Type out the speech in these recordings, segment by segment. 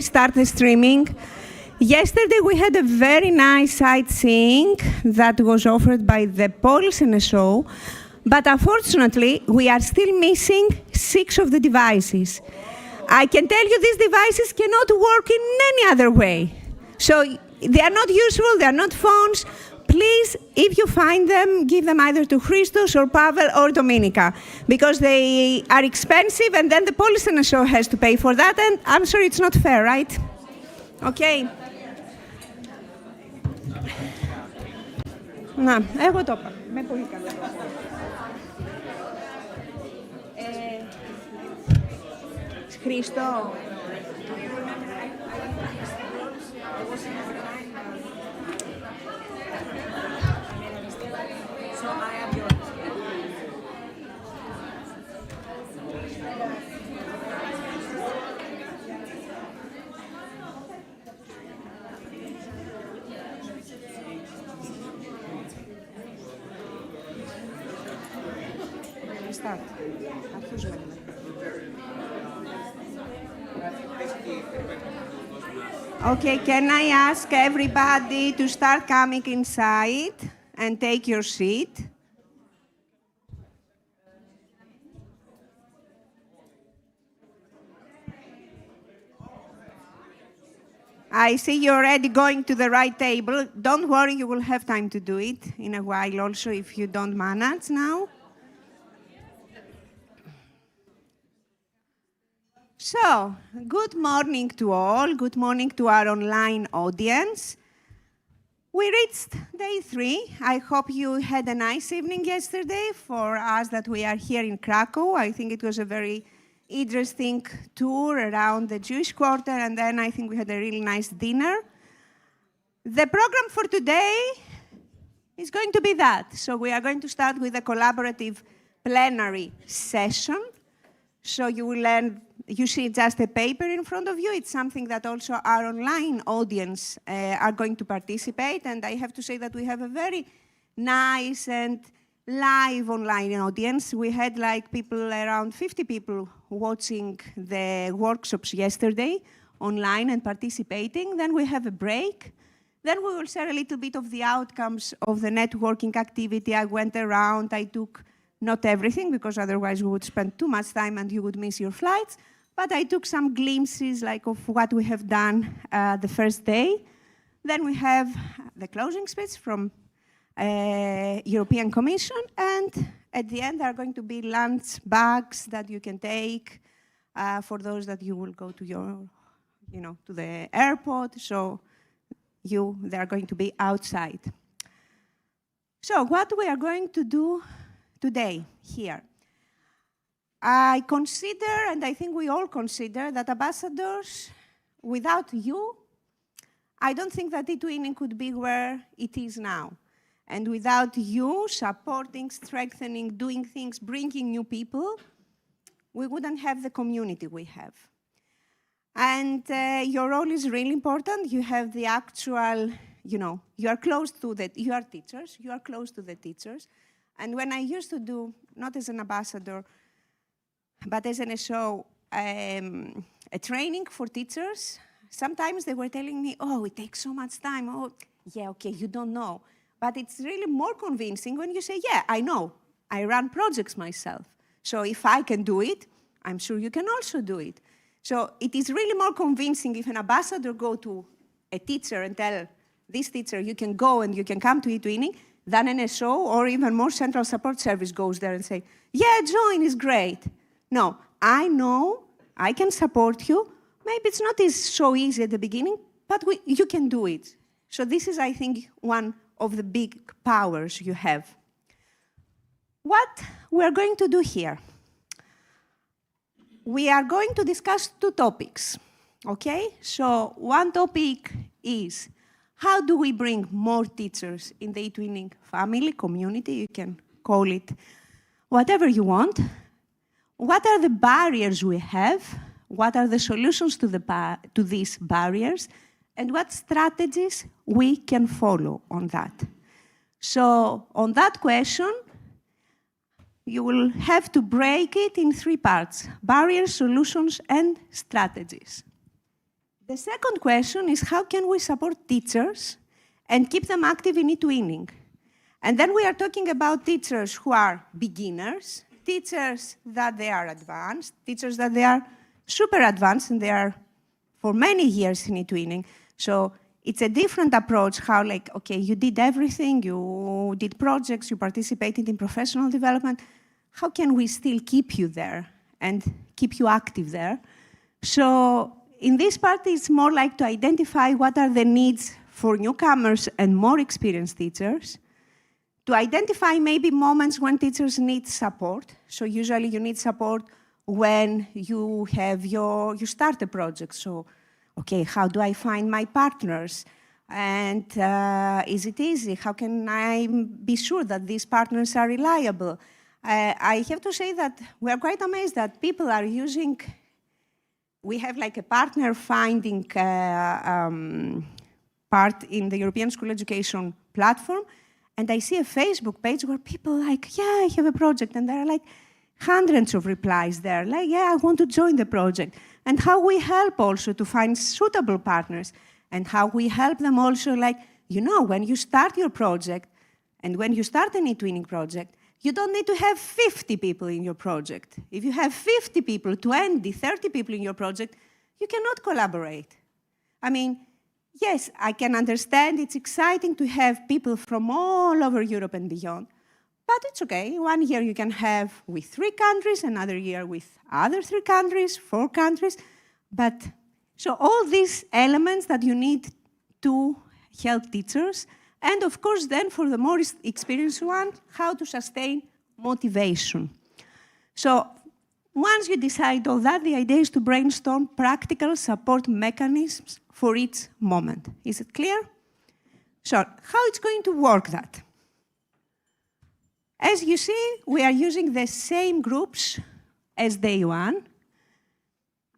Start the streaming. Yesterday we had a very nice sightseeing that was offered by the Polish NSO, but unfortunately we are still missing 6 of the devices. I can tell you these devices cannot work in any other way. So they are not useful, they are not phones. Please, if you find them, give them either to Christos or Pavel or Dominika, because they are expensive and then the Polish NSO has to pay for that, and I'm sure it's not fair, right? Okay. Να, εγώ το είπα. Με πολύ καλά. Χρήστο. Okay, can I ask everybody to start coming inside and take your seat? I see you're already going to the right table. Don't worry, you will have time to do it in a while also if you don't manage now. So, good morning to all. Good morning to our online audience. We reached day 3. I hope you had a nice evening yesterday. For us that we are here in Kraków, I think it was a very interesting tour around the Jewish quarter, and then I think we had a really nice dinner. The program for today is going to be that. So we are going to start with a collaborative plenary session. So you will learn, you see just a paper in front of you. It's something that also our online audience are going to participate. And I have to say that we have a very nice and live online audience. We had like people, around 50 people watching the workshops yesterday online and participating. Then we have a break. Then we will share a little bit of the outcomes of the networking activity. I went around, I took not everything, because otherwise we would spend too much time and you would miss your flights. But I took some glimpses like of what we have done the first day. Then we have the closing speech from European Commission, and at the end there are going to be lunch bags that you can take for those that you will go to your, to the airport. So they are going to be outside. So what we are going to do today here. I consider, and I think we all consider, that ambassadors, without you, I don't think that eTwinning could be where it is now. And without you supporting, strengthening, doing things, bringing new people, we wouldn't have the community we have. And your role is really important. You have the actual, you are close to you are teachers, you are close to the teachers. And when I used to do, not as an ambassador, but as an SO, a training for teachers, sometimes they were telling me, oh, it takes so much time. Oh, yeah, okay, you don't know. But it's really more convincing when you say, yeah, I know. I run projects myself. So if I can do it, I'm sure you can also do it. So it is really more convincing if an ambassador go to a teacher and tell this teacher, you can go and you can come to eTwinning, than an SO or even more central support service goes there and say, yeah, join is great. No, I know, I can support you. Maybe it's not so easy at the beginning, but you can do it. So this is, I think, one of the big powers you have. What we're going to do here? We are going to discuss 2 topics, okay? So one topic is, how do we bring more teachers in the eTwinning family, community? You can call it whatever you want. What are the barriers we have? What are the solutions to these barriers? And what strategies we can follow on that? So on that question, you will have to break it in 3 parts: barriers, solutions, and strategies. The second question is how can we support teachers and keep them active in eTwinning? And then we are talking about teachers who are beginners, teachers that they are advanced, teachers that they are super advanced and they are for many years in eTwinning. So it's a different approach, how like, okay, you did everything, you did projects, you participated in professional development. How can we still keep you there and keep you active there? So in this part, it's more like to identify what are the needs for newcomers and more experienced teachers, to identify maybe moments when teachers need support. So usually you need support when you have you start a project. So, okay, how do I find my partners? And is it easy? How can I be sure that these partners are reliable? I have to say that we're quite amazed that people are using, we have like a partner finding part in the European School Education platform. And I see a Facebook page where people are like, yeah, I have a project. And there are like hundreds of replies there, like, yeah, I want to join the project. And how we help also to find suitable partners. And how we help them also, like, you know, when you start your project and when you start an eTwinning project, you don't need to have 50 people in your project. If you have 50 people, 20, 30 people in your project, you cannot collaborate. I mean, yes, I can understand it's exciting to have people from all over Europe and beyond, but it's okay. One year you can have with 3 countries, another year with other 3 countries, 4 countries. But so all these elements that you need to help teachers, and of course then for the more experienced ones, how to sustain motivation. So once you decide all that, the idea is to brainstorm practical support mechanisms for each moment. Is it clear? So how it's going to work that? As you see, we are using the same groups as day one.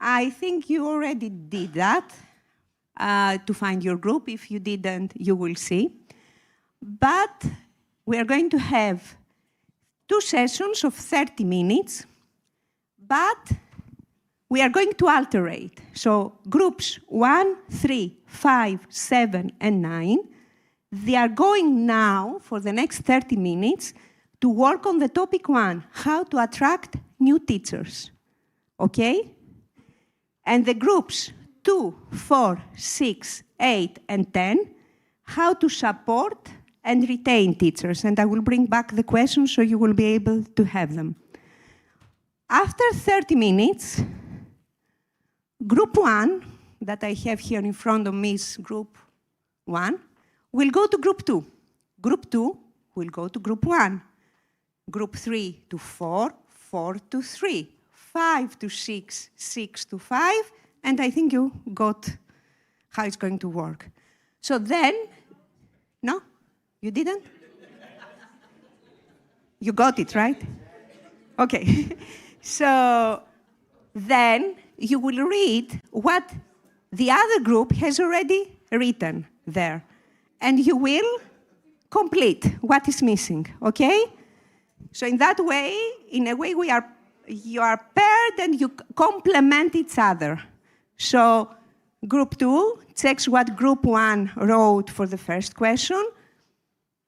I think you already did that to find your group. If you didn't, you will see. But we are going to have 2 sessions of 30 minutes, but we are going to alternate. So groups 1, 3, 5, 7, and 9, they are going now for the next 30 minutes to work on the topic 1, how to attract new teachers, okay? And the groups 2, 4, 6, 8, and 10, how to support and retain teachers. And I will bring back the questions so you will be able to have them. After 30 minutes, group 1, that I have here in front of me is group 1, will go to group 2. Group 2 will go to group 1. Group 3 to 4, 4 to 3, 5 to 6, 6 to 5, and I think you got how it's going to work. So then, no? You didn't? You got it, right? Okay. So then you will read what the other group has already written there. And you will complete what is missing, okay? So in that way, in a way, you are paired and you complement each other. So group 2 checks what group 1 wrote for the first question,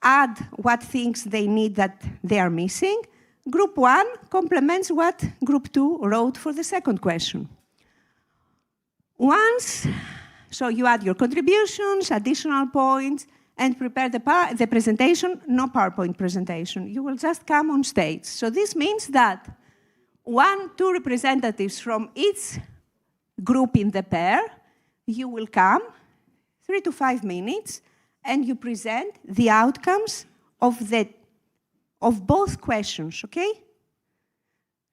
add what things they need that they are missing. Group 1 complements what group 2 wrote for the second question. So you add your contributions, additional points, and prepare the presentation, no PowerPoint presentation. You will just come on stage. So this means that 1, 2 representatives from each group in the pair, you will come 3 to 5 minutes, and you present the outcomes of both questions, okay?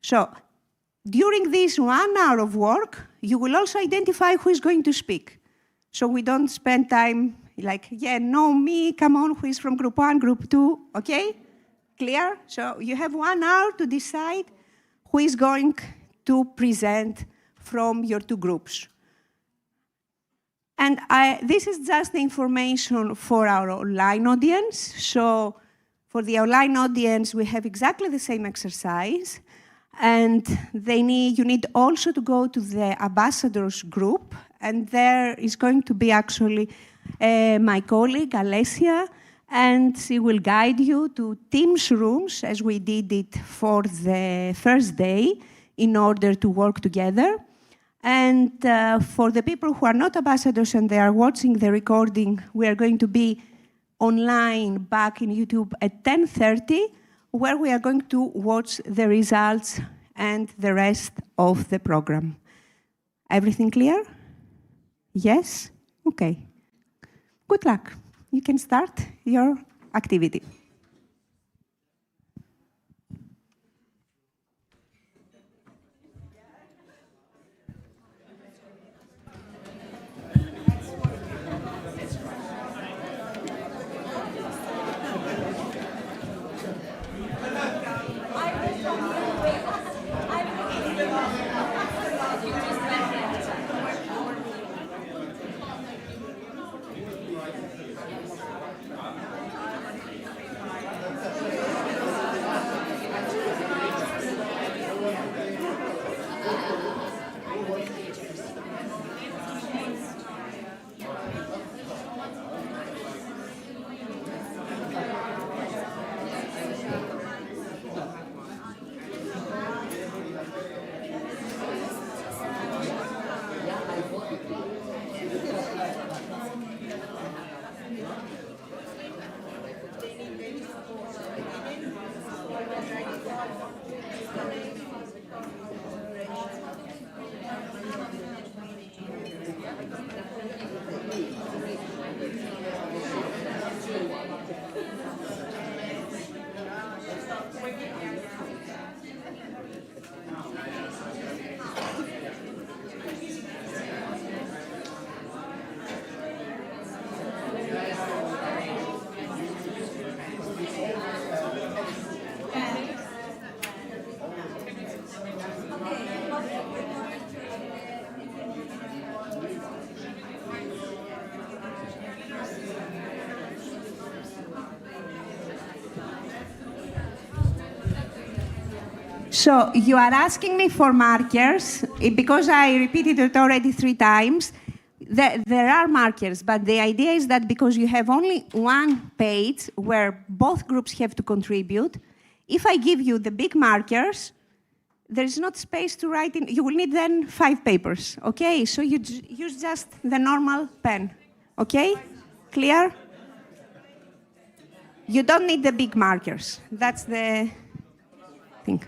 So during this 1 hour of work, you will also identify who is going to speak. So we don't spend time like, yeah, no, me, come on, who is from group 1, group 2, okay? Clear? So you have 1 hour to decide who is going to present from your 2 groups. And this is just the information for our online audience. So for the online audience, we have exactly the same exercise. And you need also to go to the ambassadors group and there is going to be actually my colleague, Alessia, and she will guide you to Teams rooms, as we did it for the first day, in order to work together. And for the people who are not ambassadors and they are watching the recording, we are going to be online back in YouTube at 10:30, where we are going to watch the results and the rest of the program. Everything clear? Yes? Okay. Good luck. You can start your activity. So you are asking me for markers, because I repeated it already 3 times. There are markers, but the idea is that because you have only one page where both groups have to contribute, if I give you the big markers, there is not space to write in. You will need then 5 papers, okay? So you use just the normal pen, okay? Clear? You don't need the big markers. That's the thing.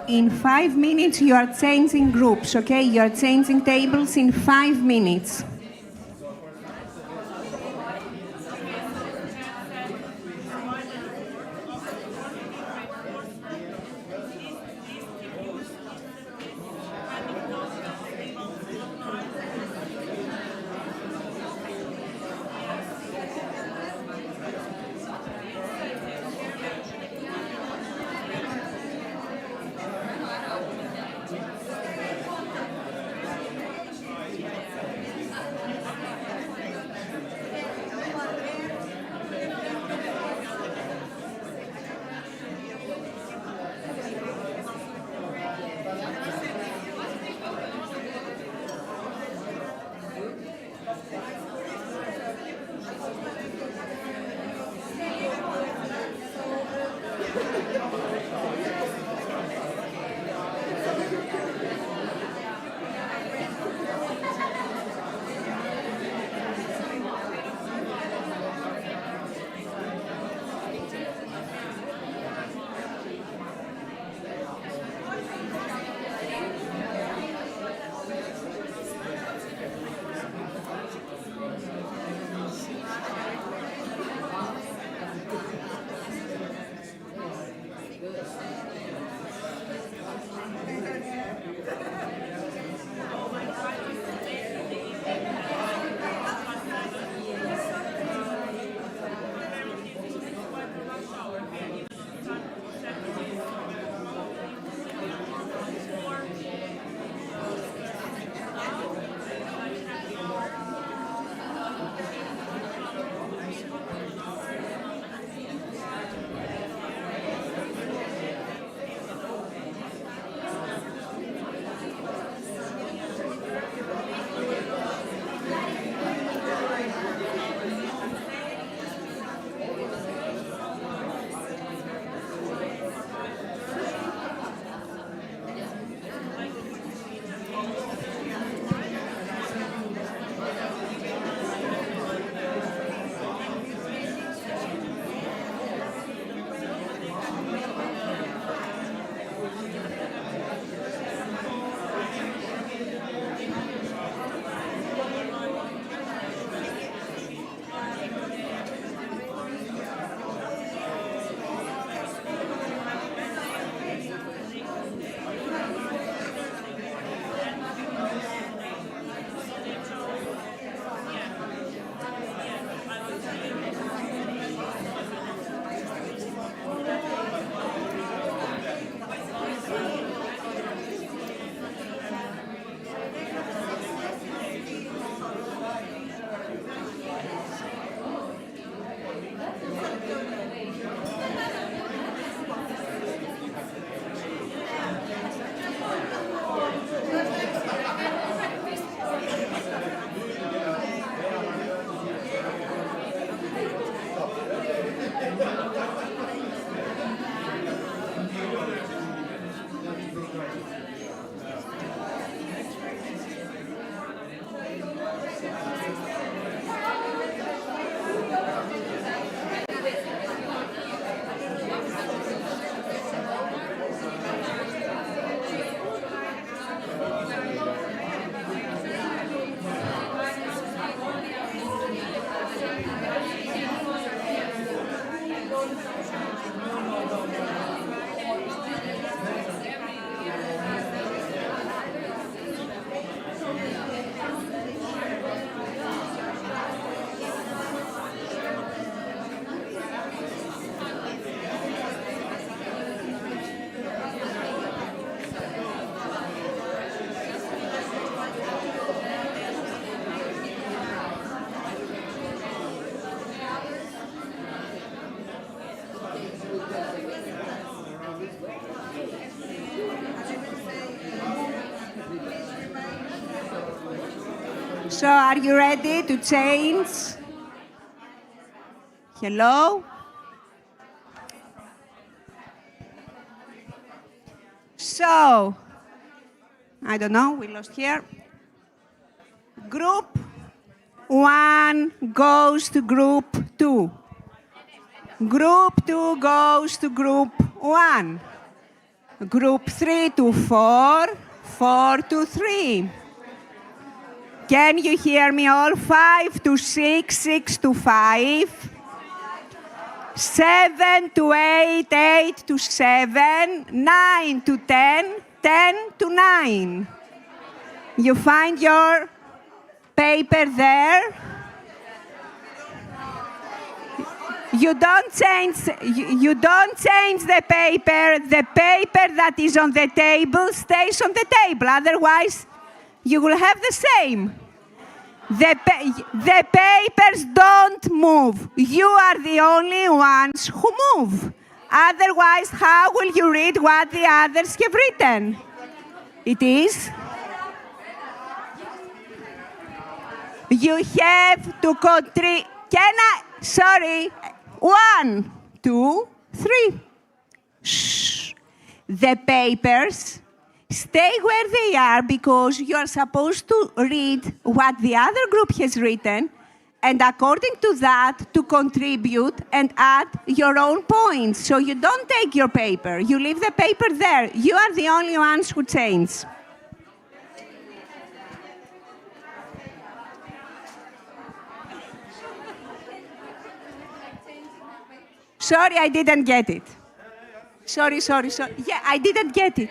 In 5 minutes, you are changing groups, okay? You are changing tables in 5 minutes. So are you ready to change? Hello? So, I don't know, we lost here. Group 1 goes to group 2. Group 2 goes to group 1. Group 3 to 4, 4 to 3. Can you hear me all? 5 to 6, 6 to 5. 7 to 8, 8 to 7. 9 to 10, 10 to 9. You find your paper there. You don't change the paper. The paper that is on the table stays on the table. Otherwise, you will have the same. The papers don't move. You are the only ones who move. Otherwise, how will you read what the others have written? It is. You have to contribute. Sorry. 1, 2, 3. Shh. The papers stay where they are because you are supposed to read what the other group has written and according to that to contribute and add your own points. So you don't take your paper. You leave the paper there. You are the only ones who change. Sorry, I didn't get it. Sorry. Yeah, I didn't get it.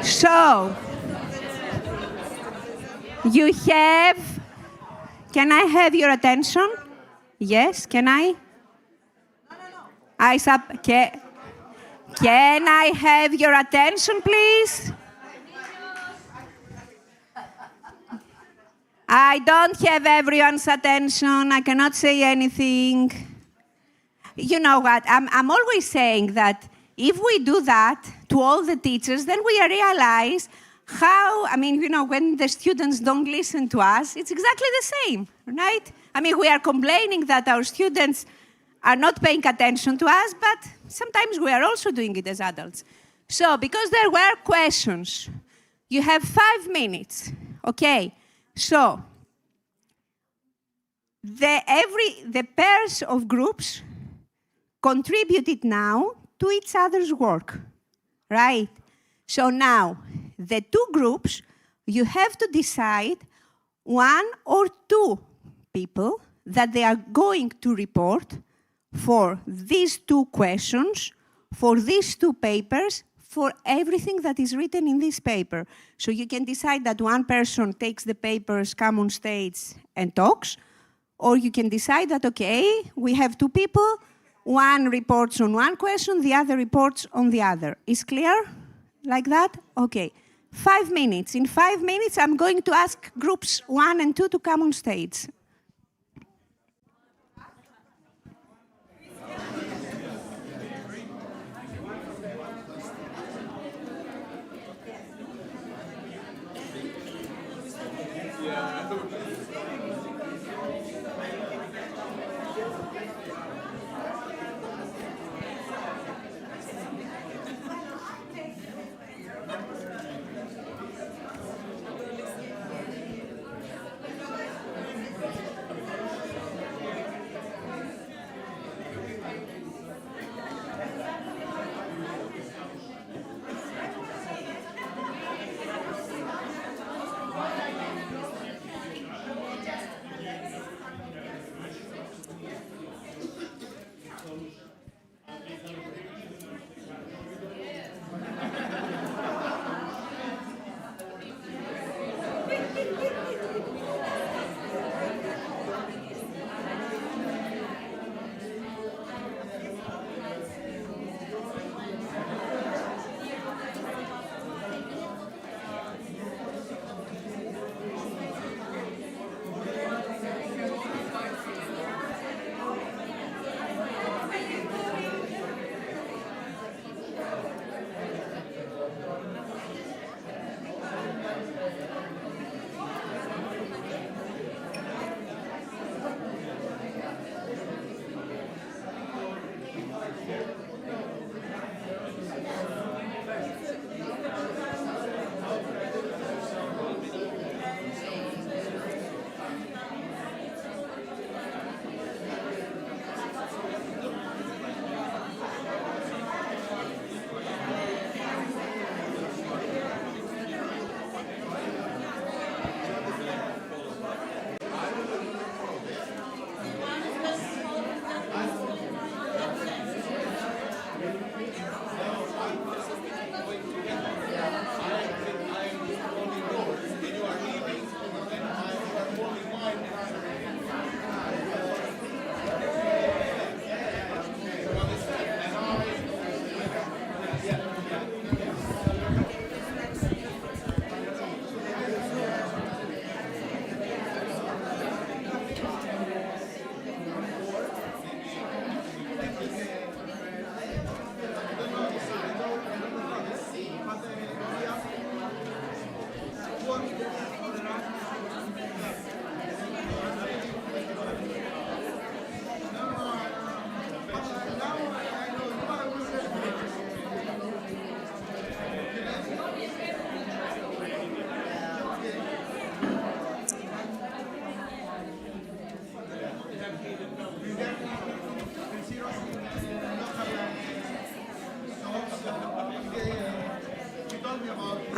So, you have, can I have your attention? Yes, can I? Can I have your attention, please? I don't have everyone's attention. I cannot say anything. You know what? I'm always saying that if we do that to all the teachers, then we realize how, when the students don't listen to us, it's exactly the same, right? We are complaining that our students are not paying attention to us, but sometimes we are also doing it as adults. So, because there were questions, you have 5 minutes, okay? So, the pairs of groups contributed now to each other's work, right? So now, the 2 groups, you have to decide 1 or 2 people that they are going to report for these 2 questions, for these 2 papers, for everything that is written in this paper. So you can decide that 1 person takes the papers, come on stage and talks, or you can decide that, okay, we have 2 people, 1 reports on 1 question, the other reports on the other. Is clear? Like that? Okay. 5 minutes. In 5 minutes, I'm going to ask groups 1 and 2 to come on stage.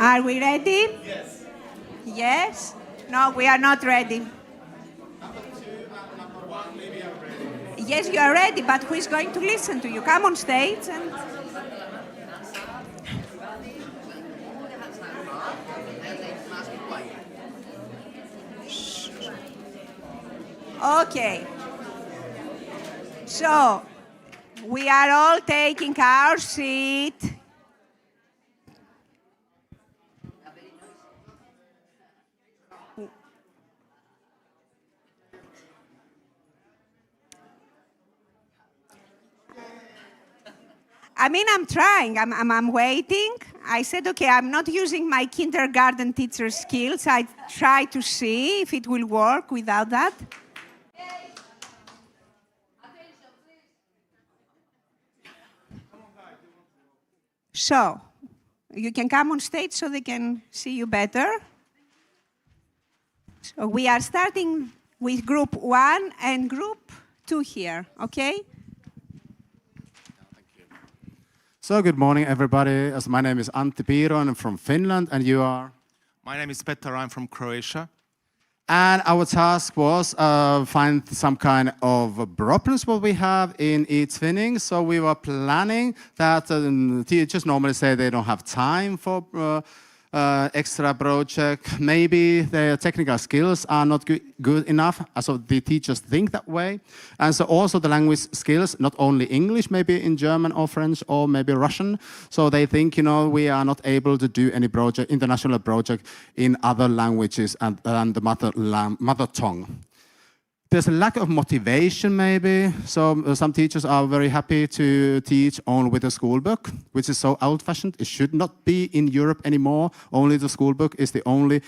Are we ready? Yes. Yes? No, we are not ready. Number 2 and number 1, maybe are ready. Yes, you are ready, but who is going to listen to you? Come on stage and... Okay. So, we are all taking our seat. I mean, I'm trying. I'm waiting. I said, okay, I'm not using my kindergarten teacher skills. I try to see if it will work without that. So, you can come on stage so they can see you better. So we are starting with group 1 and group 2 here, okay? So good morning, everybody. My name is Antti Piiro, and I'm from Finland, and you are? My name is Petar, I'm from Croatia. And our task was find some kind of problems what we have in eTwinning. So we were planning that teachers normally say they don't have time for extra project. Maybe their technical skills are not good enough, so the teachers think that way. And so also the language skills, not only English, maybe in German or French or maybe Russian. So they think, you know, we are not able to do any project, international project in other languages and the mother tongue. There's a lack of motivation, maybe. So some teachers are very happy to teach only with a school book, which is so old-fashioned. It should not be in Europe anymore. Only the school book is the only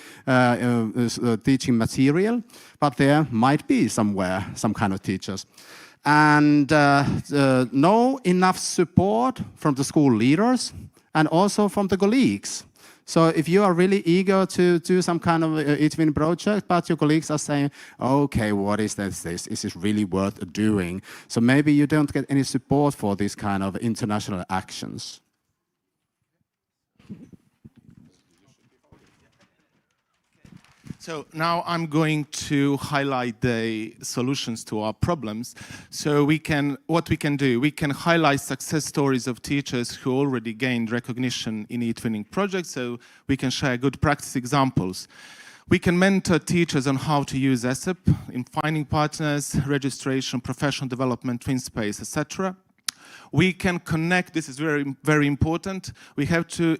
teaching material. But there might be somewhere some kind of teachers. And no enough support from the school leaders and also from the colleagues. So if you are really eager to do some kind of eTwinning project, but your colleagues are saying, okay, what is this? Is it really worth doing? So maybe you don't get any support for these kind of international actions. So now I'm going to highlight the solutions to our problems. So what we can do, we can highlight success stories of teachers who already gained recognition in eTwinning projects, so we can share good practice examples. We can mentor teachers on how to use ESEP in finding partners, registration, professional development, TwinSpace, etc. We can connect, this is very, very important. We have to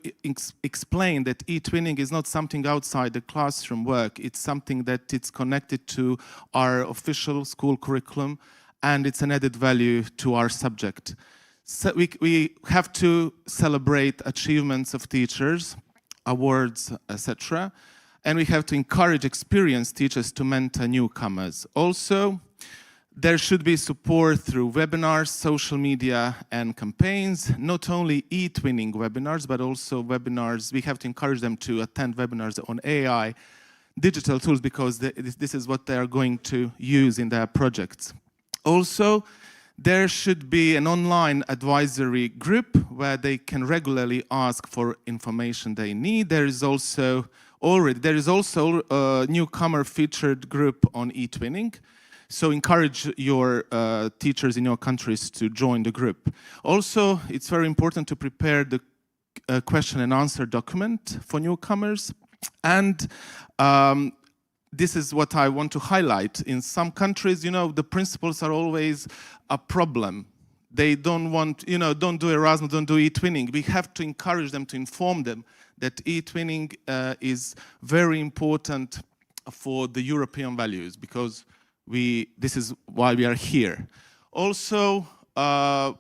explain that eTwinning is not something outside the classroom work. It's something that it's connected to our official school curriculum, and it's an added value to our subject. So we have to celebrate achievements of teachers, awards, etc. And we have to encourage experienced teachers to mentor newcomers. Also, there should be support through webinars, social media, and campaigns. Not only eTwinning webinars, but also webinars. We have to encourage them to attend webinars on AI, digital tools, because this is what they are going to use in their projects. Also, there should be an online advisory group where they can regularly ask for information they need. There is also a newcomer featured group on eTwinning. So encourage your teachers in your countries to join the group. Also, it's very important to prepare the question and answer document for newcomers. And this is what I want to highlight. In some countries, you know, the principals are always a problem. They don't want, you know, don't do Erasmus, don't do eTwinning. We have to encourage them, to inform them that eTwinning is very important for the European values, because this is why we are here. Also,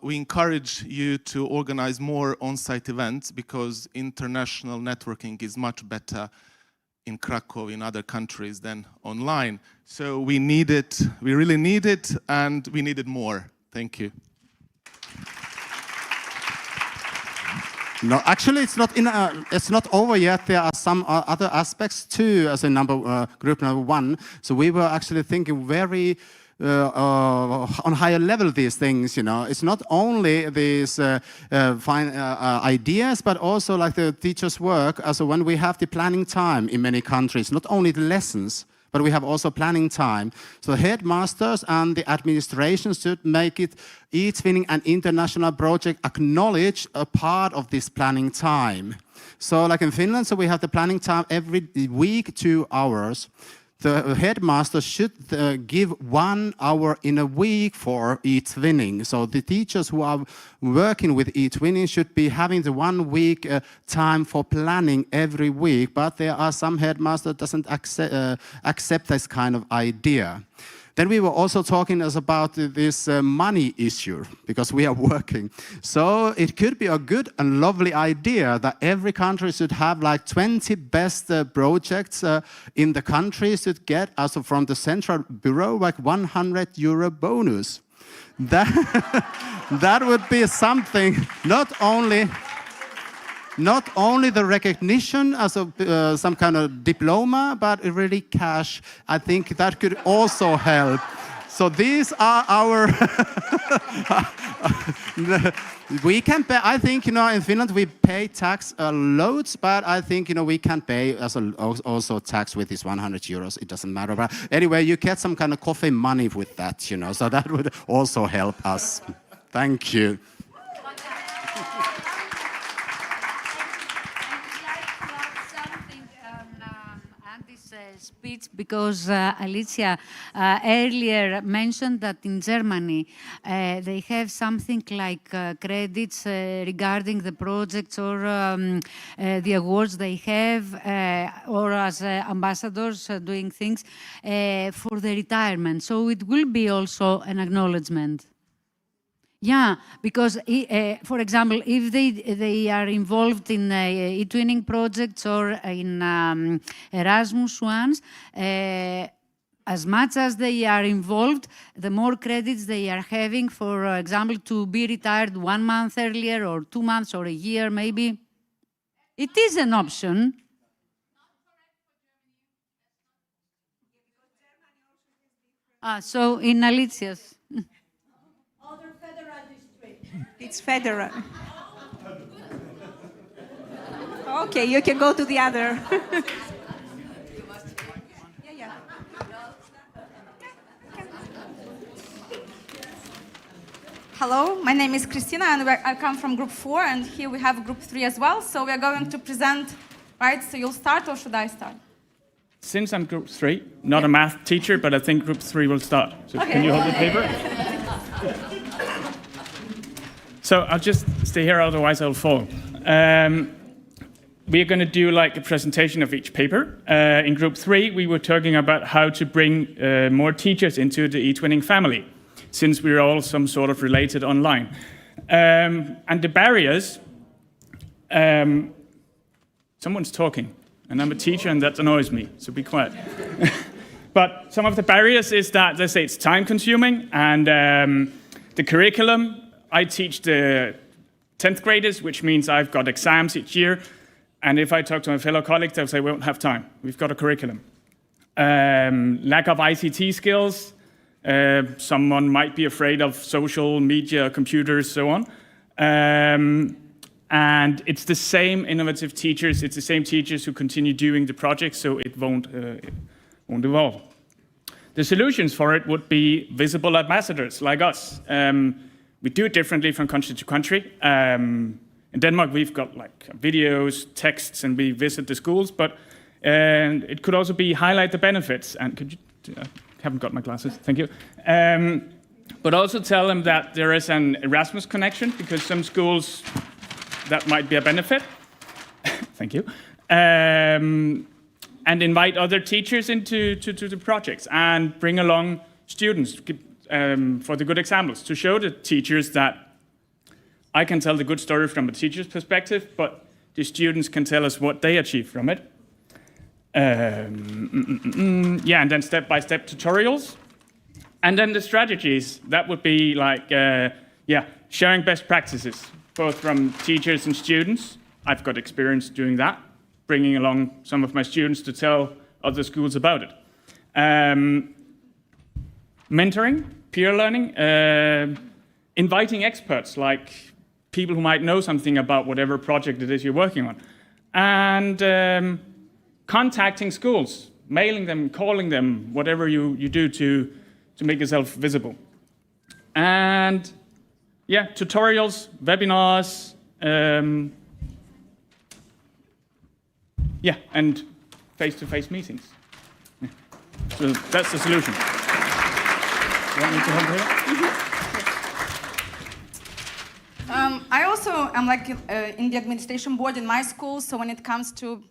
we encourage you to organize more on-site events, because international networking is much better in Kraków, in other countries, than online. So we need it, we really need it, and we need it more. Thank you. No, actually, it's not over yet. There are some other aspects too, as in group number 1. So we were actually thinking very on higher level these things, It's not only these fine ideas, but also like the teachers' work. Also, when we have the planning time in many countries, not only the lessons, but we have also planning time. So the headmasters and the administration should make it eTwinning an international project, acknowledge a part of this planning time. So like in Finland, so we have the planning time every week, 2 hours. The headmaster should give 1 hour in a week for eTwinning. So the teachers who are working with eTwinning should be having the 1 week time for planning every week. But there are some headmasters that doesn't accept this kind of idea. Then we were also talking about this money issue, because we are working. So it could be a good and lovely idea that every country should have like 20 best projects in the country should get, also from the central bureau, like €100 bonus. That would be something, not only the recognition as some kind of diploma, but really cash. I think that could also help. So these are our... we can pay, I think, in Finland we pay tax loads, but I think, we can pay also tax with this €100. It doesn't matter. But anyway, you get some kind of coffee money with that, so that would also help us. Thank you. Speech, because Alicia earlier mentioned that in Germany they have something like credits regarding the projects or the awards they have, or as ambassadors doing things for the retirement. So it will be also an acknowledgement. Yeah, because, for example, if they are involved in eTwinning projects or in Erasmus ones, as much as they are involved, the more credits they are having, for example, to be retired 1 month earlier or 2 months or a year maybe. It is an option. So in Alicia's. It's federal. Okay, you can go to the other. Yeah. Hello, my name is Christina, and I come from Group 4, and here we have Group 3 as well. So we are going to present, right? So you'll start, or should I start? Since I'm Group 3, not a math teacher, but I think Group 3 will start. So okay. Can you hold the paper? So I'll just stay here, otherwise I'll fall. We are going to do like a presentation of each paper. In Group 3, we were talking about how to bring more teachers into the eTwinning family, since we're all some sort of related online. And the barriers, someone's talking, and I'm a teacher and that annoys me, so be quiet. But some of the barriers is that, let's say, it's time consuming, and the curriculum, I teach the 10th graders, which means I've got exams each year. And if I talk to my fellow colleagues, they'll say, we won't have time. We've got a curriculum. Lack of ICT skills. Someone might be afraid of social media, computers, so on. And it's the same innovative teachers. It's the same teachers who continue doing the project, so it won't evolve. The solutions for it would be visible ambassadors like us. We do it differently from country to country. In Denmark, we've got like videos, texts, and we visit the schools, but it could also be highlight the benefits. And could you, I haven't got my glasses, thank you. But also tell them that there is an Erasmus connection, because some schools, that might be a benefit. Thank you. And invite other teachers into the projects and bring along students for the good examples, to show the teachers that I can tell the good story from a teacher's perspective, but the students can tell us what they achieved from it. Yeah, and then step-by-step tutorials. And then the strategies, that would be like, sharing best practices, both from teachers and students. I've got experience doing that, bringing along some of my students to tell other schools about it. mentoring, peer learning, inviting experts like people who might know something about whatever project it is you're working on, and contacting schools, mailing them, calling them, whatever you do to make yourself visible. And yeah, tutorials, webinars, yeah, and face-to-face meetings. Yeah. So that's the solution. You want me to help here? I also am like in the administration board in my school, so when it comes to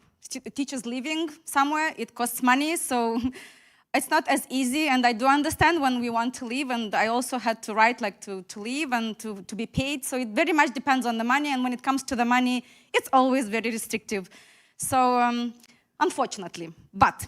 teachers living somewhere, it costs money, so it's not as easy, and I do understand when we want to leave, and I also had to write like to leave and to be paid, so it very much depends on the money, and when it comes to the money, it's always very restrictive. So, unfortunately, but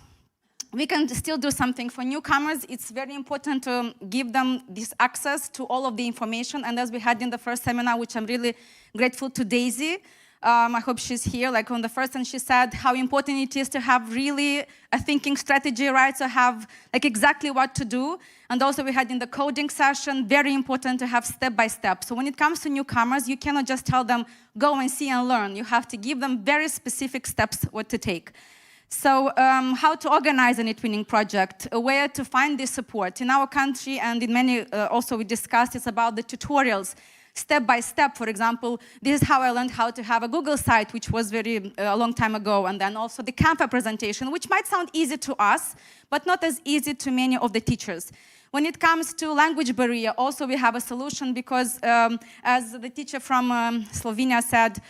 we can still do something for newcomers. It's very important to give them this access to all of the information, and as we had in the first seminar, which I'm really grateful to Daisy, I hope she's here, like on the first, and she said how important it is to have really a thinking strategy, right? So have like exactly what to do. And also we had in the coding session, very important to have step-by-step. So when it comes to newcomers, you cannot just tell them, go and see and learn. You have to give them very specific steps what to take. So how to organize an eTwinning project, where to find this support. In our country and in many, also we discussed, it's about the tutorials. Step by step, for example, this is how I learned how to have a Google site, which was a long time ago, and then also the Canva presentation, which might sound easy to us, but not as easy to many of the teachers. When it comes to language barrier, also we have a solution because, as the teacher from Slovenia said,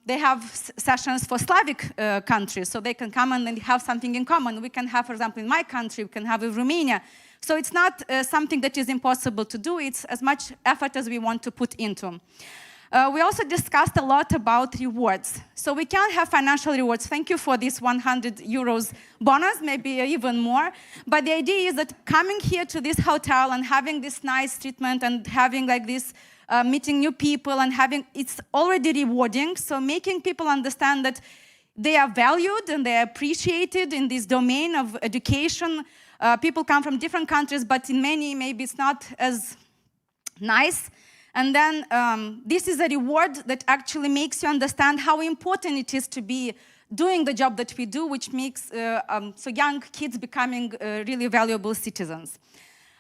they have sessions for Slavic countries, so they can come and have something in common. We can have, for example, in my country, we can have in Romania. So it's not something that is impossible to do. It's as much effort as we want to put into. We also discussed a lot about rewards. So we can have financial rewards. Thank you for this 100 euros bonus, maybe even more. But the idea is that coming here to this hotel and having this nice treatment and having like this meeting new people and having, it's already rewarding. So making people understand that they are valued and they are appreciated in this domain of education. People come from different countries, but in many, maybe it's not as nice. And then this is a reward that actually makes you understand how important it is to be doing the job that we do, which makes so young kids becoming really valuable citizens.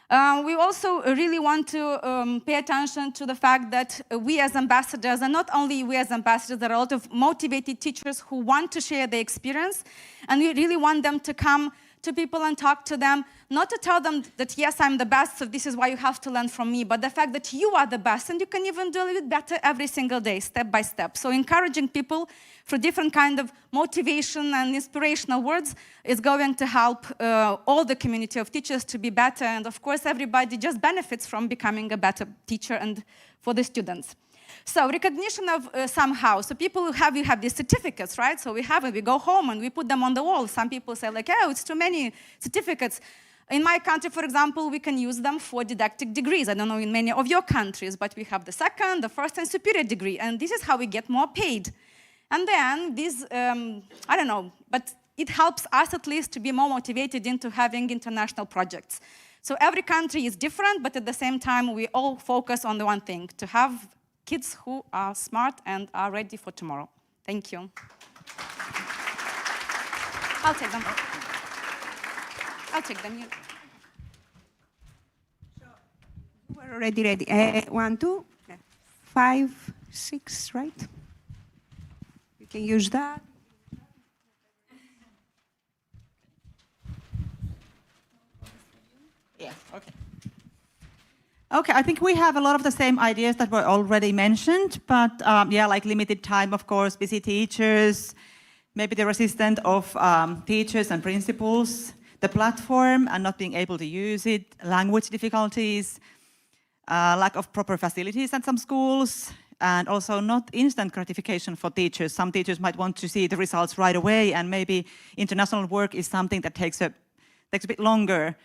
We also really want to pay attention to the fact that we as ambassadors, and not only we as ambassadors, there are a lot of motivated teachers who want to share their experience, and we really want them to come to people and talk to them, not to tell them that, yes, I'm the best, so this is why you have to learn from me, but the fact that you are the best, and you can even do a little bit better every single day, step by step. So encouraging people through different kind of motivation and inspirational words is going to help all the community of teachers to be better, and of course, everybody just benefits from becoming a better teacher and for the students. So recognition of somehow, so people who have these certificates, right? So we have it, we go home and we put them on the wall. Some people say like, oh, it's too many certificates. In my country, for example, we can use them for didactic degrees. I don't know in many of your countries, but we have the second, the first, and superior degree, and this is how we get more paid. And then this, I don't know, but it helps us at least to be more motivated into having international projects. So every country is different, but at the same time, we all focus on the one thing, to have kids who are smart and are ready for tomorrow. Thank you. I'll take them. I'll take them. We're already ready. 1, 2, 5, 6, right? We can use that. Yeah, okay. Okay, I think we have a lot of the same ideas that were already mentioned, but yeah, like limited time, of course, busy teachers, maybe the resistance of teachers and principals, the platform and not being able to use it, language difficulties, lack of proper facilities at some schools, and also not instant gratification for teachers. Some teachers might want to see the results right away, and maybe international work is something that takes a bit longer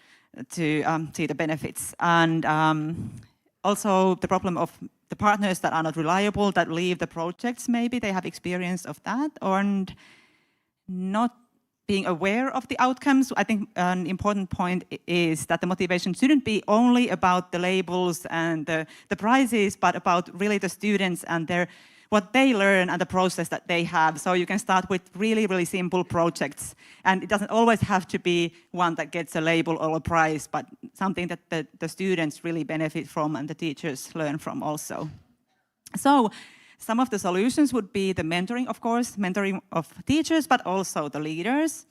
to see the benefits. And also the problem of the partners that are not reliable, that leave the projects, maybe they have experience of that, or not being aware of the outcomes. I think an important point is that the motivation shouldn't be only about the labels and the prizes, but about really the students and what they learn and the process that they have. So you can start with really, really simple projects. And it doesn't always have to be one that gets a label or a prize, but something that the students really benefit from and the teachers learn from also. So some of the solutions would be the mentoring, of course, mentoring of teachers, but also the leaders.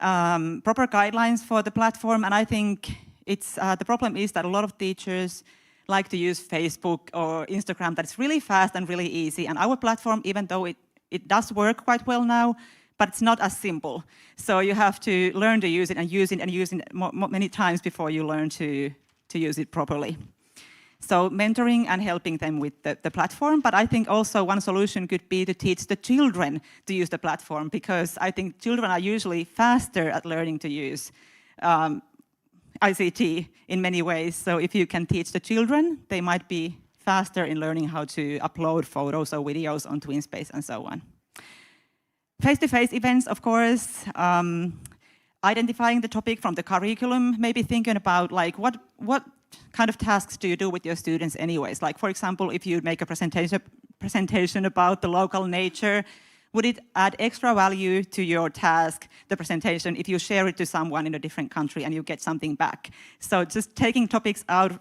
Proper guidelines for the platform, and I think the problem is that a lot of teachers like to use Facebook or Instagram that's really fast and really easy. And our platform, even though it does work quite well now, but it's not as simple. So you have to learn to use it and use it and use it many times before you learn to use it properly. So mentoring and helping them with the platform. But I think also one solution could be to teach the children to use the platform, because I think children are usually faster at learning to use ICT in many ways. So if you can teach the children, they might be faster in learning how to upload photos or videos on TwinSpace and so on. Face-to-face events, of course, identifying the topic from the curriculum, maybe thinking about like what kind of tasks do you do with your students anyways? Like, for example, if you make a presentation about the local nature, would it add extra value to your task, the presentation, if you share it to someone in a different country and you get something back? So just taking topics out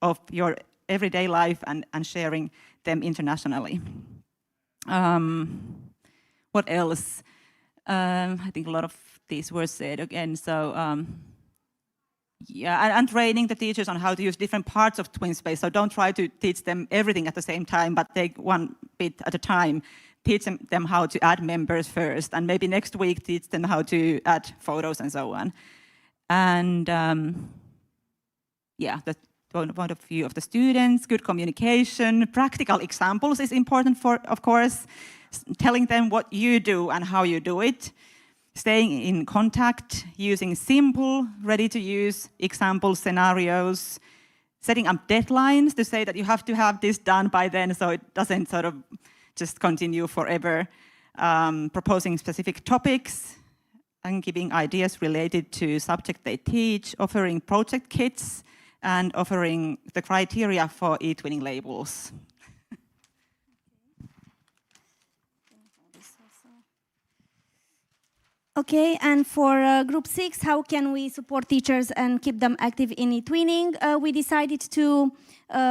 of your everyday life and sharing them internationally. What else? I think a lot of these were said again. So yeah, and training the teachers on how to use different parts of TwinSpace. So don't try to teach them everything at the same time, but take one bit at a time. Teach them how to add members first, and maybe next week teach them how to add photos and so on. And yeah, the point of view of the students, good communication, practical examples is important of course, telling them what you do and how you do it, staying in contact, using simple, ready-to-use example scenarios, setting up deadlines to say that you have to have this done by then so it doesn't sort of just continue forever, proposing specific topics and giving ideas related to subject they teach, offering project kits, and offering the criteria for eTwinning labels. Okay, and for group 6, how can we support teachers and keep them active in eTwinning? We decided to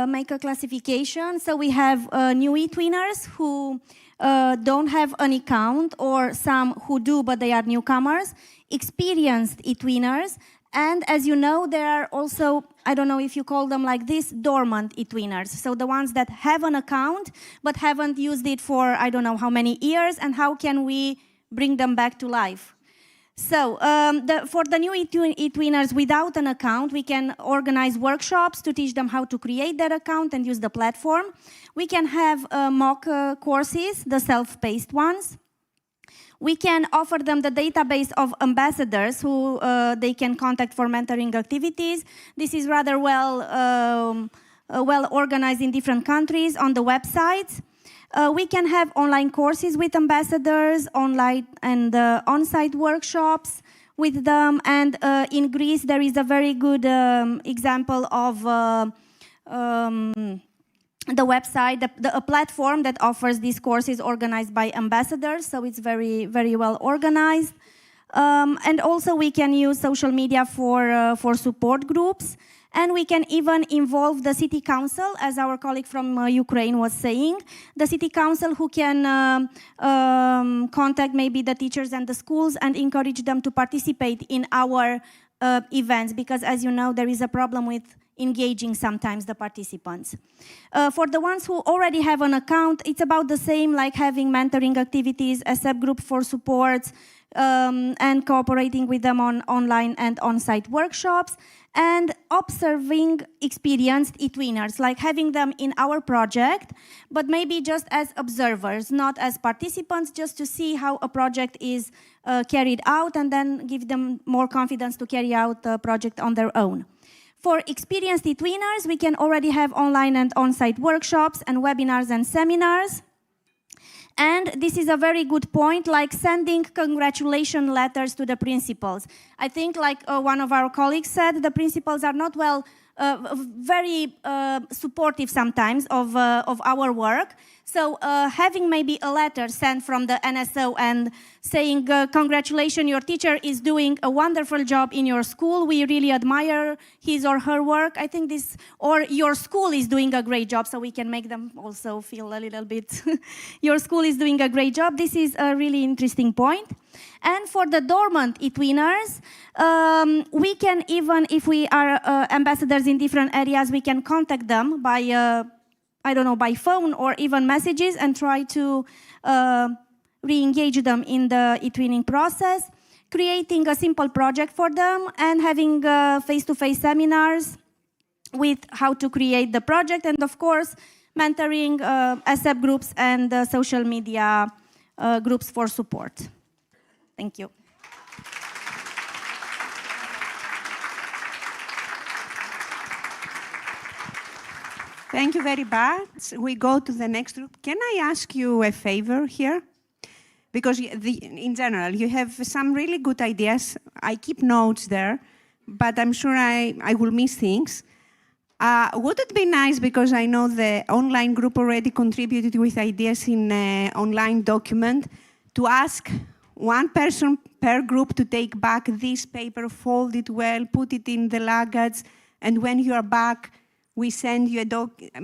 make a classification. So we have new eTwinners who don't have an account, or some who do but they are newcomers, experienced eTwinners, and as you know, there are also, I don't know if you call them like this, dormant eTwinners. So the ones that have an account but haven't used it for I don't know how many years, and how can we bring them back to life? So for the new eTwinners without an account, we can organize workshops to teach them how to create their account and use the platform. We can have mock courses, the self-paced ones. We can offer them the database of ambassadors who they can contact for mentoring activities. This is rather well organized in different countries on the websites. We can have online courses with ambassadors, online and on-site workshops with them. And in Greece, there is a very good example of the website, a platform that offers these courses organized by ambassadors. So it's very, very well organized. And also we can use social media for support groups. And we can even involve the city council, as our colleague from Ukraine was saying. The city council who can contact maybe the teachers and the schools and encourage them to participate in our events, because as you know, there is a problem with engaging sometimes the participants. For the ones who already have an account, it's about the same, like having mentoring activities, a subgroup for supports, and cooperating with them on online and on-site workshops, and observing experienced eTwinners, like having them in our project, but maybe just as observers, not as participants, just to see how a project is carried out, and then give them more confidence to carry out the project on their own. For experienced eTwinners, we can already have online and on-site workshops and webinars and seminars. And this is a very good point, like sending congratulation letters to the principals. I think, like one of our colleagues said, the principals are not very supportive sometimes of our work. So having maybe a letter sent from the NSO and saying, congratulations, your teacher is doing a wonderful job in your school. We really admire his or her work. I think this, or your school is doing a great job, so we can make them also feel a little bit, your school is doing a great job. This is a really interesting point. And for the dormant eTwinners, we can even, if we are ambassadors in different areas, we can contact them by I don't know, by phone or even messages and try to re-engage them in the eTwinning process, creating a simple project for them and having face-to-face seminars with how to create the project and, of course, mentoring ASAP groups and social media groups for support. Thank you. Thank you very much. We go to the next group. Can I ask you a favor here? Because in general, you have some really good ideas. I keep notes there, but I'm sure I will miss things. Would it be nice, because I know the online group already contributed with ideas in an online document, to ask one person per group to take back this paper, fold it well, put it in the luggage, and when you are back, we send you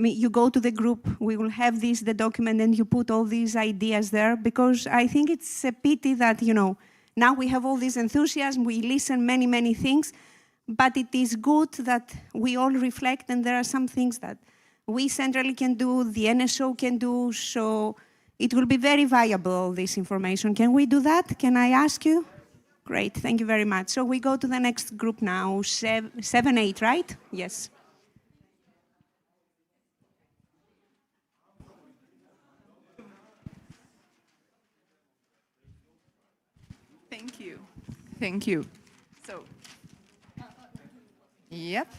you go to the group, we will have the document, and you put all these ideas there, because I think it's a pity that, now we have all this enthusiasm, we listen many things, but it is good that we all reflect, and there are some things that we centrally can do, the NSO can do, so it will be very viable, this information. Can we do that? Can I ask you? Great, thank you very much. So we go to the next group now, 7-8, right? Yes. Thank you. Thank you. So, yep.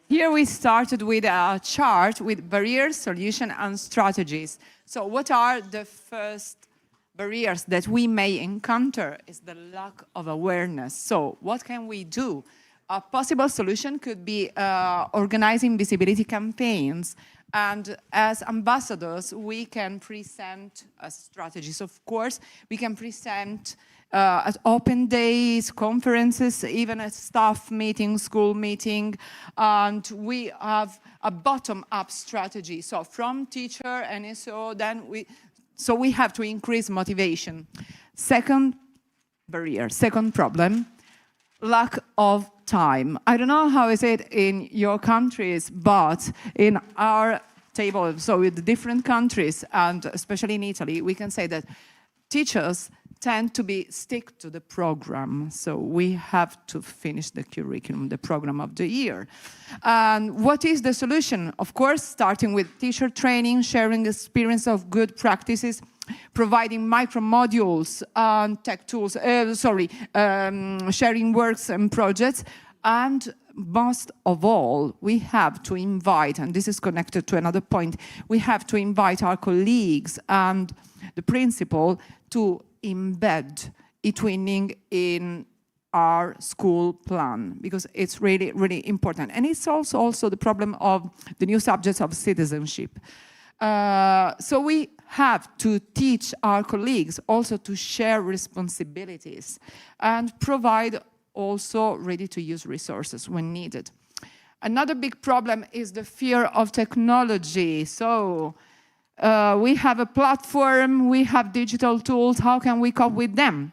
Here we started with a chart with barriers, solution, and strategies. So what are the first barriers that we may encounter is the lack of awareness. So what can we do? A possible solution could be organizing visibility campaigns. And as ambassadors, we can present strategies. Of course, we can present at open days, conferences, even at staff meeting, school meeting, and we have a bottom-up strategy. So from teacher and so then we have to increase motivation. Second barrier, second problem, lack of time. I don't know how is it in your countries, but in our table, so with the different countries, and especially in Italy, we can say that teachers tend to stick to the program. So we have to finish the curriculum, the program of the year. And what is the solution? Of course, starting with teacher training, sharing experience of good practices, providing micro modules and tech tools, sharing works and projects, and most of all, we have to invite, and this is connected to another point, we have to invite our colleagues and the principal to embed eTwinning in our school plan, because it's really, really important. And it's also the problem of the new subjects of citizenship. So we have to teach our colleagues also to share responsibilities and provide also ready-to-use resources when needed. Another big problem is the fear of technology. So we have a platform, we have digital tools, how can we cope with them?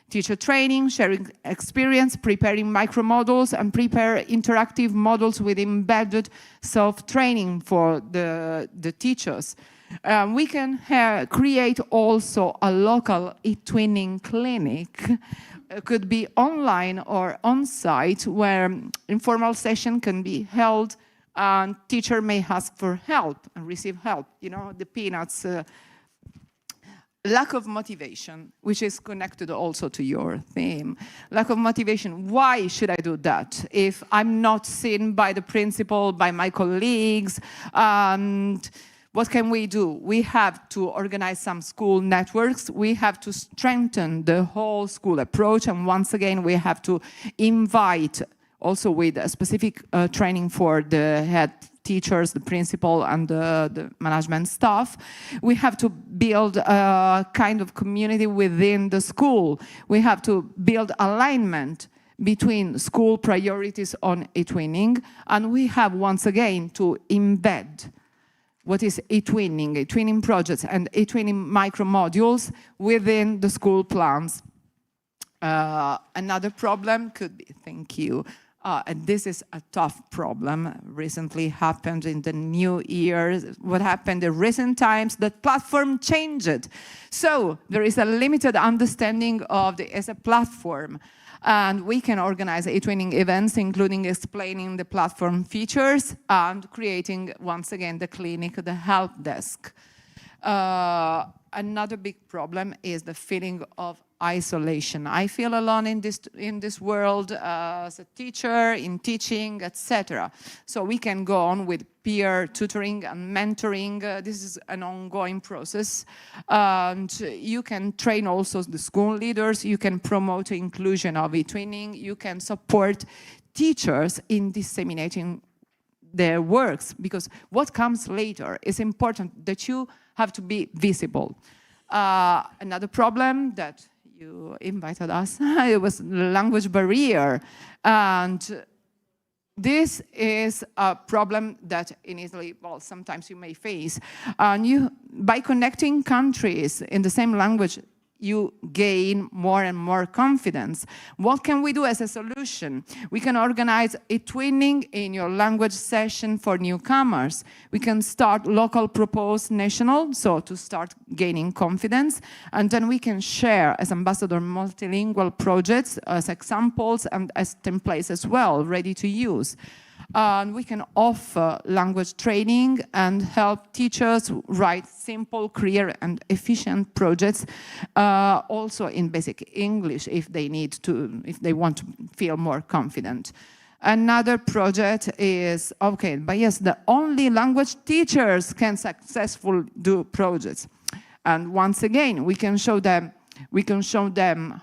Teacher training, sharing experience, preparing micro models, and prepare interactive models with embedded self-training for the teachers. We can create also a local eTwinning clinic. It could be online or on-site, where informal session can be held and teacher may ask for help and receive help. You know, the peanuts. Lack of motivation, which is connected also to your theme. Lack of motivation. Why should I do that if I'm not seen by the principal, by my colleagues? And what can we do? We have to organize some school networks. We have to strengthen the whole school approach. And once again, we have to invite, also with a specific training for the head teachers, the principal, and the management staff. We have to build a kind of community within the school. We have to build alignment between school priorities on eTwinning, and we have once again to embed what is eTwinning projects and eTwinning micro modules within the school plans. Another problem could be, thank you, and this is a tough problem, recently happened in the new year. What happened in recent times, the platform changed. So there is a limited understanding of the as a platform. And we can organize eTwinning events, including explaining the platform features and creating, once again, the clinic, the help desk. Another big problem is the feeling of isolation. I feel alone in this world as a teacher, in teaching, etc. So we can go on with peer tutoring and mentoring. This is an ongoing process. And you can train also the school leaders. You can promote the inclusion of eTwinning. You can support teachers in disseminating their works, because what comes later is important, that you have to be visible. Another problem that you invited us, it was language barrier. And this is a problem that in Italy, well, sometimes you may face. And by connecting countries in the same language, you gain more and more confidence. What can we do as a solution? We can organize eTwinning in your language session for newcomers. We can start local, propose national, so to start gaining confidence. And then we can share as ambassador multilingual projects as examples and as templates as well, ready to use. And we can offer language training and help teachers write simple, clear, and efficient projects, also in basic English if they want to feel more confident. Another project is, but yes, the only language teachers can successfully do projects. And once again, we can show them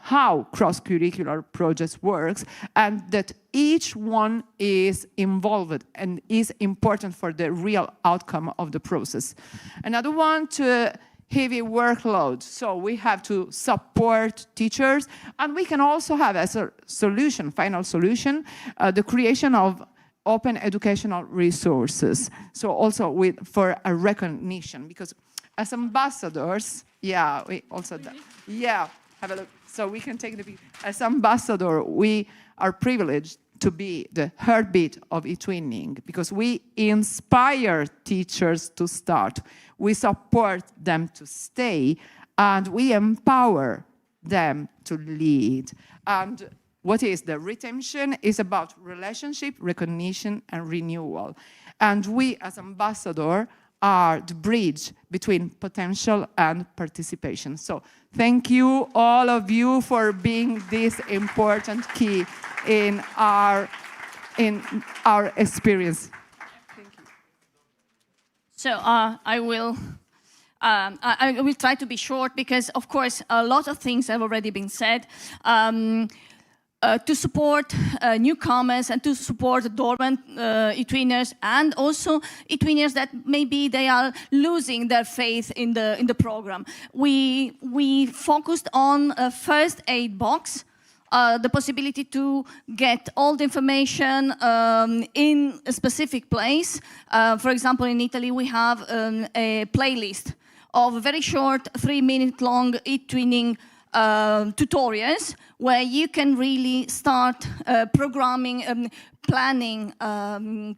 how cross-curricular projects works, and that each one is involved and is important for the real outcome of the process. Another one, to heavy workload. So we have to support teachers, and we can also have as a solution, final solution, the creation of open educational resources. So also for a recognition, because as ambassadors, we also, have a look. So we can take the picture. As ambassador, we are privileged to be the heartbeat of eTwinning, because we inspire teachers to start, we support them to stay, and we empower them to lead. And what is the retention is about relationship, recognition, and renewal. And we as ambassador are the bridge between potential and participation. So thank you, all of you, for being this important key in our experience. Thank you. So I will try to be short, because of course a lot of things have already been said. To support newcomers and to support dormant eTwinners, and also eTwinners that maybe they are losing their faith in the program. We focused on a first aid box, the possibility to get all the information in a specific place. For example, in Italy we have a playlist of very short 3-minute long eTwinning tutorials, where you can really start programming, planning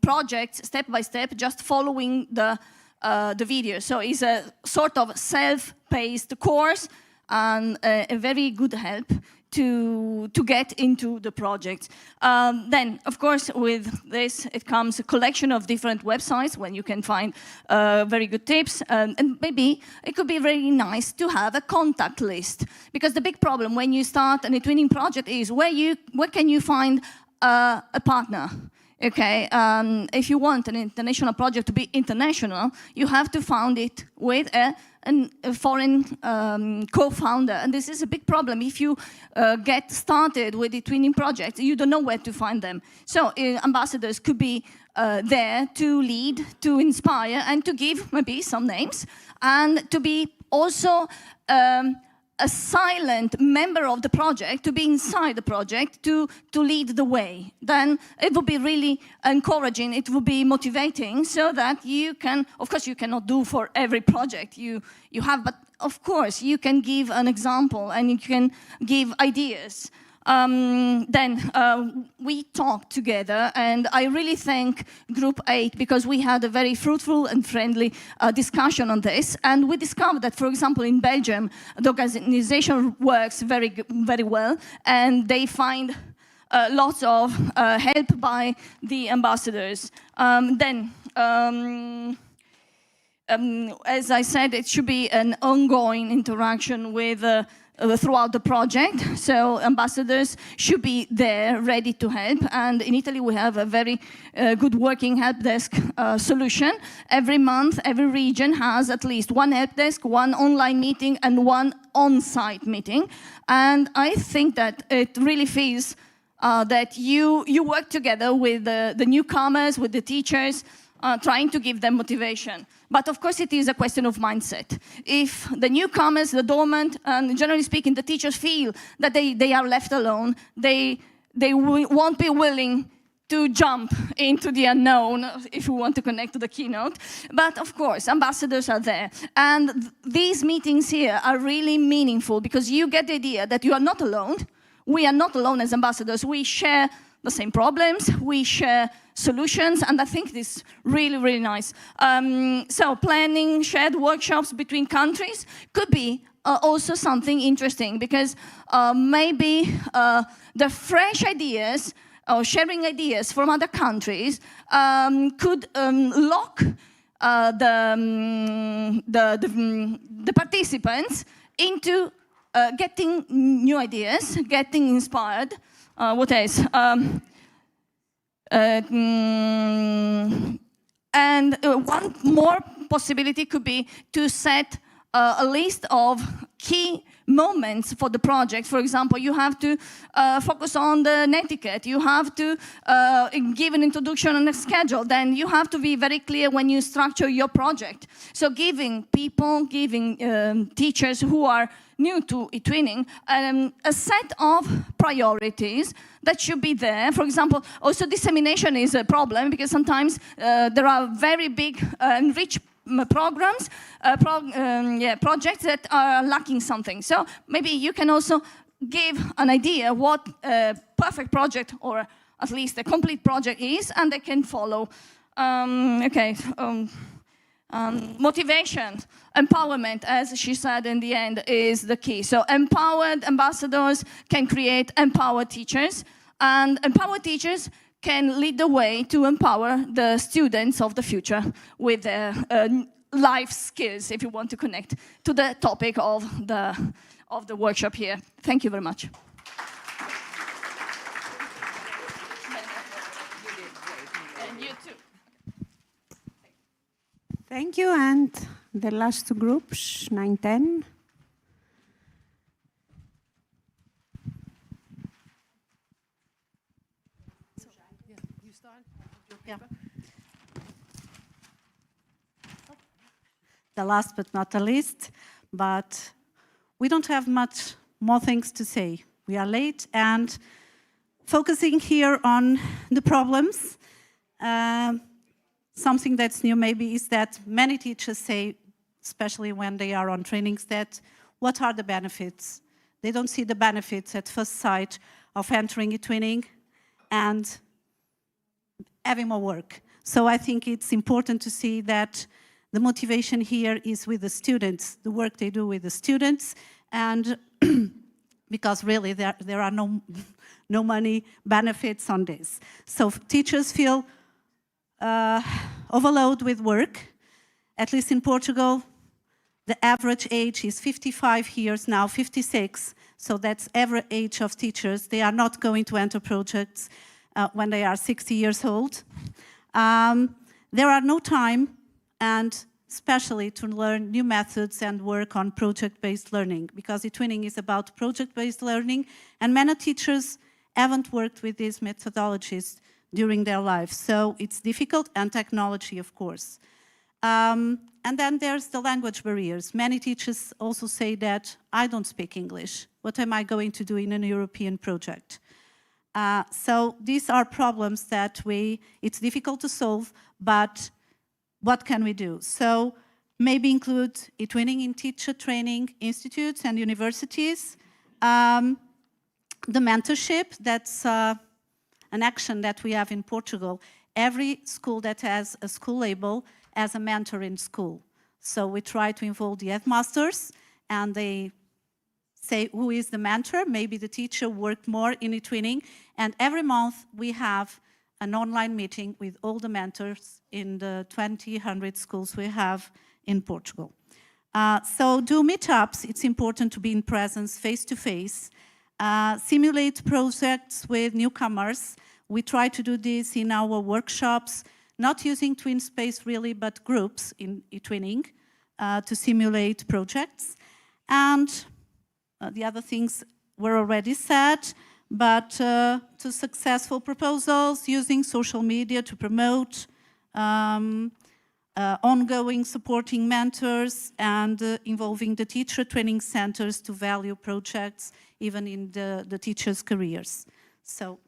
projects step by step, just following the video. So it's a sort of self-paced course, and a very good help to get into the project. Then, of course, with this, it comes a collection of different websites when you can find very good tips. And maybe it could be very nice to have a contact list, because the big problem when you start an eTwinning project is where can you find a partner? Okay, if you want an international project to be international, you have to found it with a foreign co-founder. And this is a big problem. If you get started with the eTwinning project, you don't know where to find them. So ambassadors could be there to lead, to inspire, and to give maybe some names, and to be also a silent member of the project, to be inside the project, to lead the way. Then it will be really encouraging, it will be motivating, so that you can, of course you cannot do for every project you have, but of course you can give an example and you can give ideas. Then we talked together, and I really thank Group 8 because we had a very fruitful and friendly discussion on this, and we discovered that, for example, in Belgium, the organization works very well, and they find lots of help by the ambassadors. As I said, it should be an ongoing interaction with throughout the project, so ambassadors should be there ready to help. And in Italy we have a very good working help desk solution. Every month every region has at least one help desk, one online meeting, and one on-site meeting. And I think that it really feels that you work together with the newcomers, with the teachers, trying to give them motivation. But of course it is a question of mindset. If the newcomers, the dormant, and generally speaking the teachers feel that they are left alone, they won't be willing to jump into the unknown, if you want to connect to the keynote. But of course, ambassadors are there. And these meetings here are really meaningful because you get the idea that you are not alone. We are not alone as ambassadors. We share the same problems, we share solutions, and I think this is really, really nice. So planning shared workshops between countries could be also something interesting, because maybe the fresh ideas or sharing ideas from other countries could lock the participants into getting new ideas, getting inspired. What else? And one more possibility could be to set a list of key moments for the project. For example, you have to focus on the netiquette, you have to give an introduction and a schedule, then you have to be very clear when you structure your project. So giving teachers who are new to eTwinning a set of priorities that should be there. For example, also dissemination is a problem, because sometimes there are very big and rich programs, projects that are lacking something. So maybe you can also give an idea what a perfect project, or at least a complete project is, and they can follow. Motivation, empowerment, as she said in the end, is the key. So empowered ambassadors can create empowered teachers, and empowered teachers can lead the way to empower the students of the future with their life skills, if you want to connect to the topic of the workshop here. Thank you very much. And you too. Thank you, and the last two groups, 9-10. The last but not the least, but we don't have much more things to say. We are late, and focusing here on the problems. Something that's new maybe is that many teachers say, especially when they are on trainings, that what are the benefits? They don't see the benefits at first sight of entering eTwinning and having more work. So I think it's important to see that the motivation here is with the students, the work they do with the students, and because really there are no money benefits on this. So teachers feel overloaded with work. At least in Portugal, the average age is 55 years now, 56. So that's average age of teachers. They are not going to enter projects when they are 60 years old. There are no time, and especially to learn new methods and work on project-based learning, because eTwinning is about project-based learning, and many teachers haven't worked with these methodologies during their lives. So it's difficult, and technology, of course. And then there's the language barriers. Many teachers also say that, I don't speak English. What am I going to do in an European project? So these are problems that it's difficult to solve, but what can we do? So maybe include eTwinning in teacher training institutes and universities. The mentorship, that's an action that we have in Portugal. Every school that has a school label has a mentor in school. So we try to involve the headmasters, and they say who is the mentor. Maybe the teacher worked more in eTwinning, and every month we have an online meeting with all the mentors in the 200 schools we have in Portugal. So do meetups. It's important to be in presence, face-to-face. Simulate projects with newcomers. We try to do this in our workshops, not using TwinSpace really, but groups in eTwinning to simulate projects. And the other things were already said, but to successful proposals, using social media to promote, ongoing supporting mentors, and involving the teacher training centers to value projects, even in the teachers' careers. So.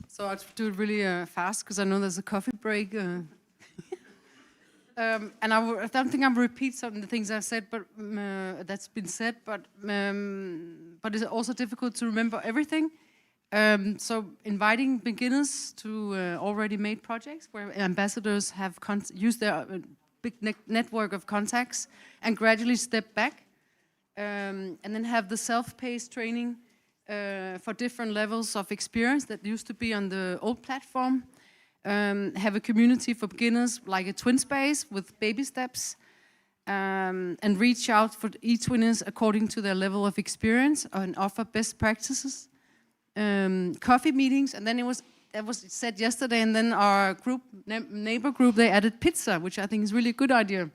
So I'll do it really fast, because I know there's a coffee break. And I don't think I'll repeat some of the things I've said, but that's been said. But it's also difficult to remember everything. So inviting beginners to already made projects where ambassadors have used their big network of contacts and gradually step back, and then have the self-paced training for different levels of experience that used to be on the old platform. Have a community for beginners, like a TwinSpace with baby steps, and reach out for eTwinners according to their level of experience and offer best practices. Coffee meetings, and then that was said yesterday, and then our group, neighbor group, they added pizza, which I think is really a good idea.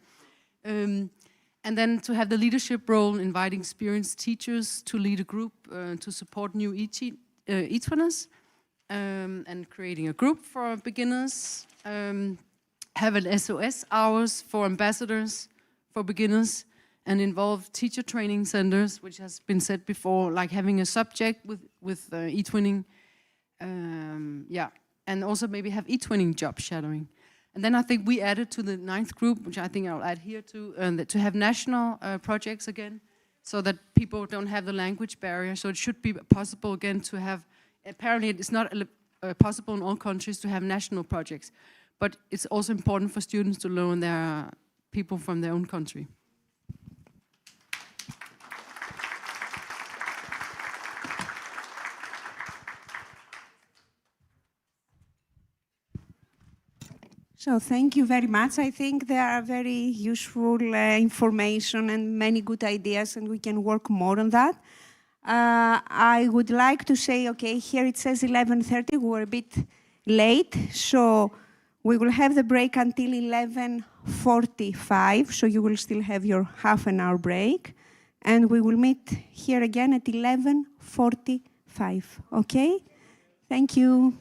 And then to have the leadership role, inviting experienced teachers to lead a group to support new eTwinners, and creating a group for beginners. Have an SOS hours for ambassadors, for beginners, and involve teacher training centers, which has been said before, like having a subject with eTwinning. Yeah, and also maybe have eTwinning job shadowing. And then I think we added to the 9th group, which I think I'll add here too, to have national projects again, so that people don't have the language barrier. So it should be possible again to have, apparently it's not possible in all countries to have national projects, but it's also important for students to learn their people from their own country. So thank you very much. I think there are very useful information and many good ideas, and we can work more on that. I would like to say, okay, here it says 11:30. We're a bit late, so we will have the break until 11:45, so you will still have your half an hour break. And we will meet here again at 11:45, okay? Thank you.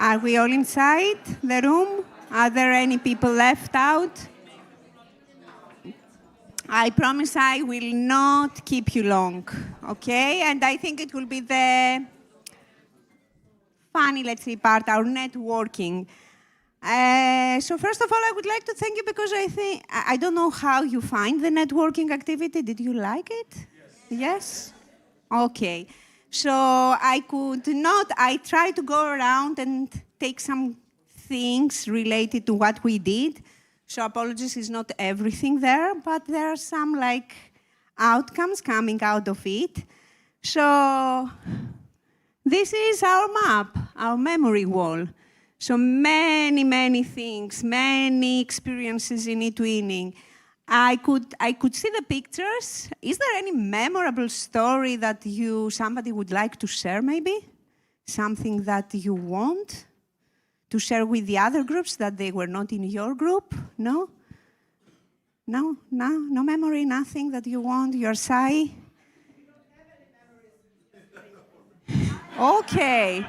Are we all inside the room? Are there any people left out? I promise I will not keep you long, okay? And I think it will be the funny, let's say, part, our networking. So first of all, I would like to thank you because I don't know how you find the networking activity. Did you like it? Yes? Okay. So I try to go around and take some things related to what we did. So apologies is not everything there, but there are some outcomes coming out of it. So this is our map, our memory wall. So many things, many experiences in eTwinning. I could see the pictures. Is there any memorable story that somebody would like to share maybe? Something that you want to share with the other groups that they were not in your group? No? No memory, nothing that you want? You're shy? Okay.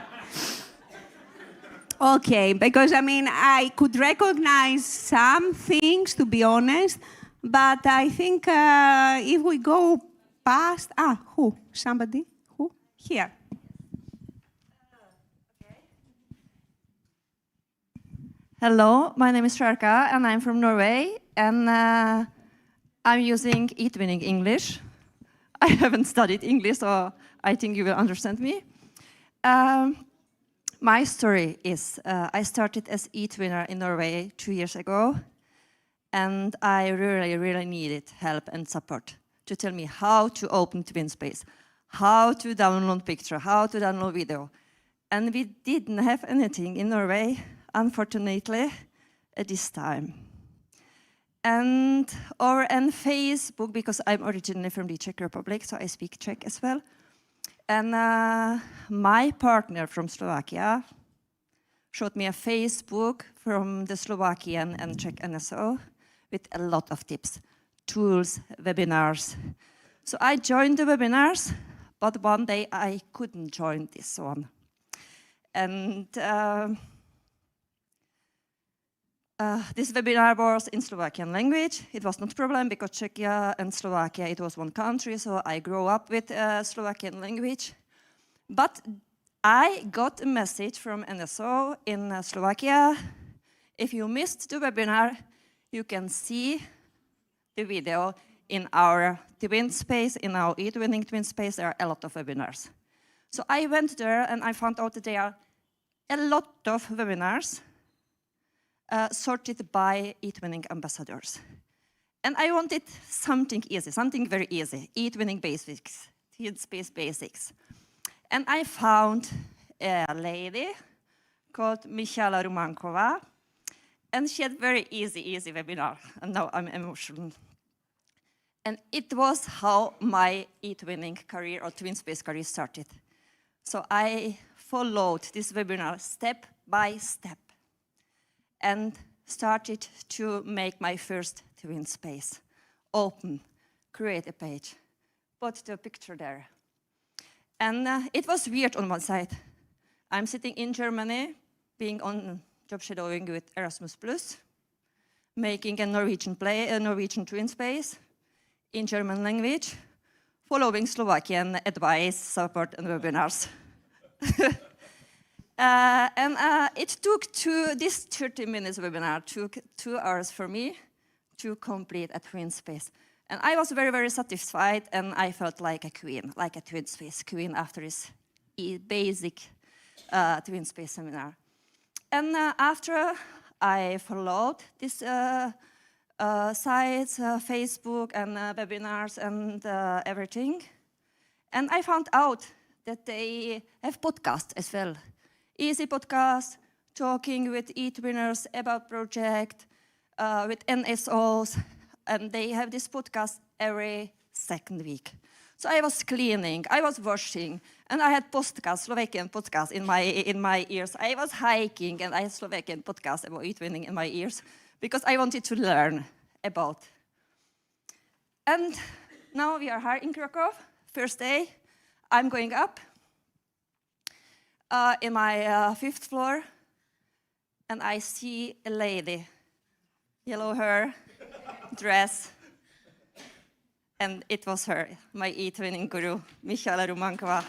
Okay, because I could recognize some things, to be honest, but I think if we go past, who? Somebody? Who? Here. Hello, my name is Sharka and I'm from Norway, and I'm using eTwinning English. I haven't studied English, so I think you will understand me. My story is, I started as eTwinner in Norway 2 years ago, and I really needed help and support to tell me how to open TwinSpace, how to download picture, how to download video. And we didn't have anything in Norway, unfortunately, at this time. And or on Facebook, because I'm originally from the Czech Republic, so I speak Czech as well. And my partner from Slovakia showed me a Facebook from the Slovakian and Czech NSO with a lot of tips, tools, webinars. So I joined the webinars, but one day I couldn't join this one. And this webinar was in Slovakian language. It was not a problem because Czechia and Slovakia, it was one country, so I grew up with Slovakian language. But I got a message from NSO in Slovakia. If you missed the webinar, you can see the video in our TwinSpace, in our eTwinning TwinSpace. There are a lot of webinars. So I went there and I found out that there are a lot of webinars sorted by eTwinning ambassadors. And I wanted something easy, something very easy, eTwinning basics, TwinSpace basics. And I found a lady called Michaela Rumankova, and she had very easy webinar, and now I'm emotional. And it was how my eTwinning career or TwinSpace career started. So I followed this webinar step by step and started to make my first TwinSpace. Open, create a page, put the picture there. And it was weird on one side. I'm sitting in Germany, being on job shadowing with Erasmus+, making a Norwegian TwinSpace in German language, following Slovakian advice, support, and webinars. It took this 30 minutes webinar took 2 hours for me to complete a TwinSpace. And I was very satisfied, and I felt like a queen, like a TwinSpace queen after this basic TwinSpace seminar. And after I followed these sites, Facebook and webinars and everything, and I found out that they have podcasts as well. Easy podcast, talking with eTwinners about project, with NSOs, and they have this podcast every second week. So I was cleaning, I was washing, and I had Slovakian podcasts in my ears. I was hiking, and I had Slovakian podcasts about eTwinning in my ears because I wanted to learn about. And now we are here in Kraków, first day. I'm going up in my 5th floor and I see a lady, yellow hair, dress, and it was her, my eTwinning guru, Michaela Rumankova.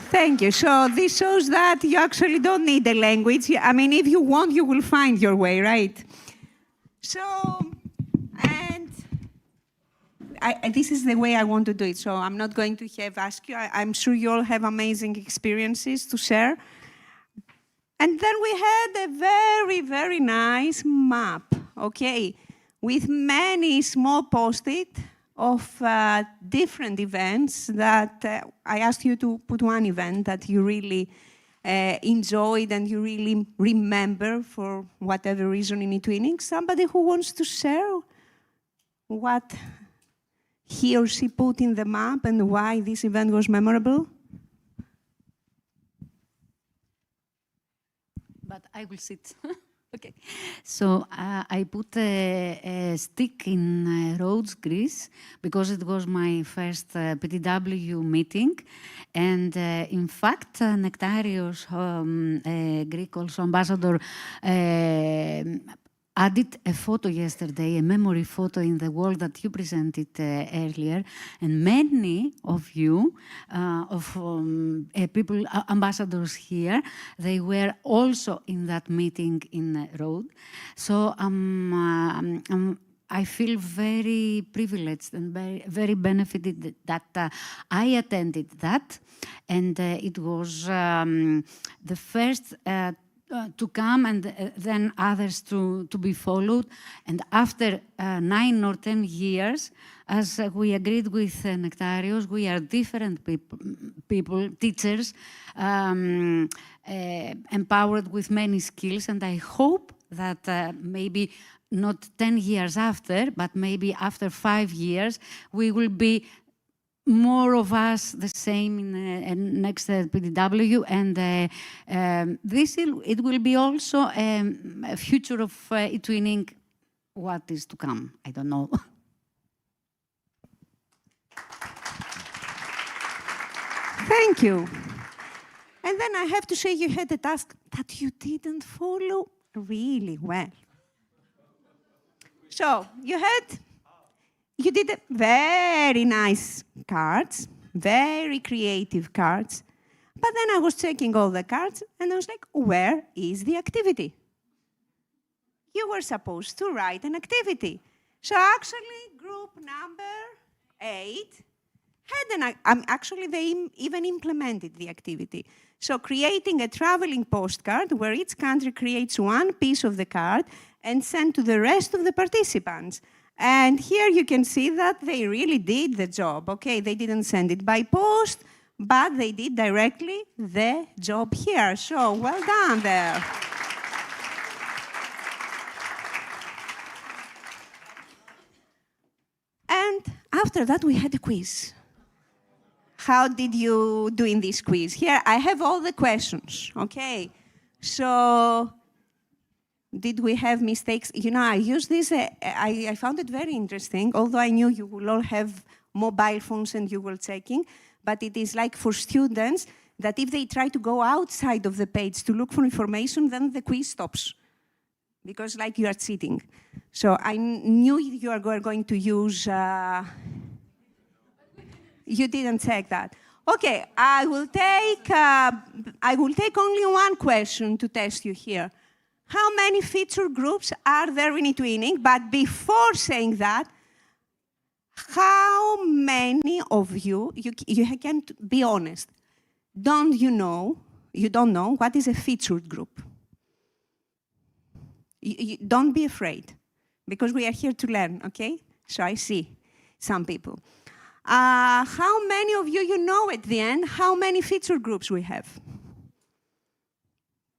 Thank you. So this shows that you actually don't need the language. I mean, if you want, you will find your way, right? So, and this is the way I want to do it. So I'm not going to ask you. I'm sure you all have amazing experiences to share. And then we had a very, very nice map, okay, with many small post-it of different events that I asked you to put one event that you really enjoyed and you really remember for whatever reason in eTwinning. Somebody who wants to share what he or she put in the map and why this event was memorable? But I will sit. Okay. So I put a stick in Rhodes, Greece, because it was my first PTW meeting. And in fact, Nectarios, Greek also ambassador, added a photo yesterday, a memory photo in the wall that you presented earlier. And many of you, people, ambassadors here, they were also in that meeting in Rhodes. So I feel very privileged and very benefited that I attended that. And it was the first to come and then others to be followed. And after 9 or 10 years, as we agreed with Nectarios, we are different people, teachers, empowered with many skills. And I hope that maybe not 10 years after, but maybe after 5 years, we will be more of us the same in next PDW, and it will be also a future of eTwinning. What is to come? I don't know. Thank you. And then I have to say you had a task that you didn't follow really well. So you did very nice cards, very creative cards. But then I was checking all the cards and I was like, where is the activity? You were supposed to write an activity. So actually, group number 8 had actually they even implemented the activity. So creating a traveling postcard where each country creates one piece of the card and sent to the rest of the participants. And here you can see that they really did the job. Okay, they didn't send it by post, but they did directly the job here. So well done there. And after that, we had a quiz. How did you do in this quiz? Here, I have all the questions, okay? So, did we have mistakes? You know, I used this, I found it very interesting, although I knew you will all have mobile phones and you will checking, but it is like for students that if they try to go outside of the page to look for information, then the quiz stops, because like you are cheating. So I knew you are going to use, you didn't check that. Okay, I will take only one question to test you here. How many feature groups are there in eTwinning? But before saying that, how many of you can be honest, you don't know what is a featured group? You don't be afraid, because we are here to learn, okay? So I see some people. How many of you know at the end how many feature groups we have?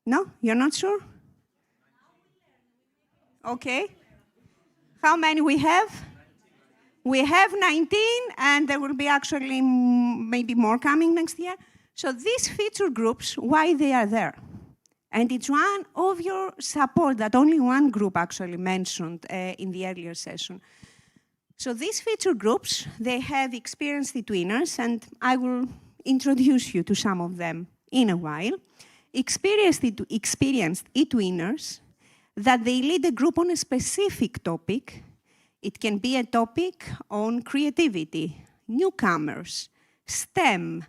No? You're not sure? Okay. How many we have? We have 19, and there will be actually maybe more coming next year. So these feature groups, why they are there? And it's one of your support that only one group actually mentioned in the earlier session. So these feature groups, they have experienced eTwinners, and I will introduce you to some of them in a while. Experienced eTwinners, that they lead a group on a specific topic. It can be a topic on creativity, newcomers, STEM,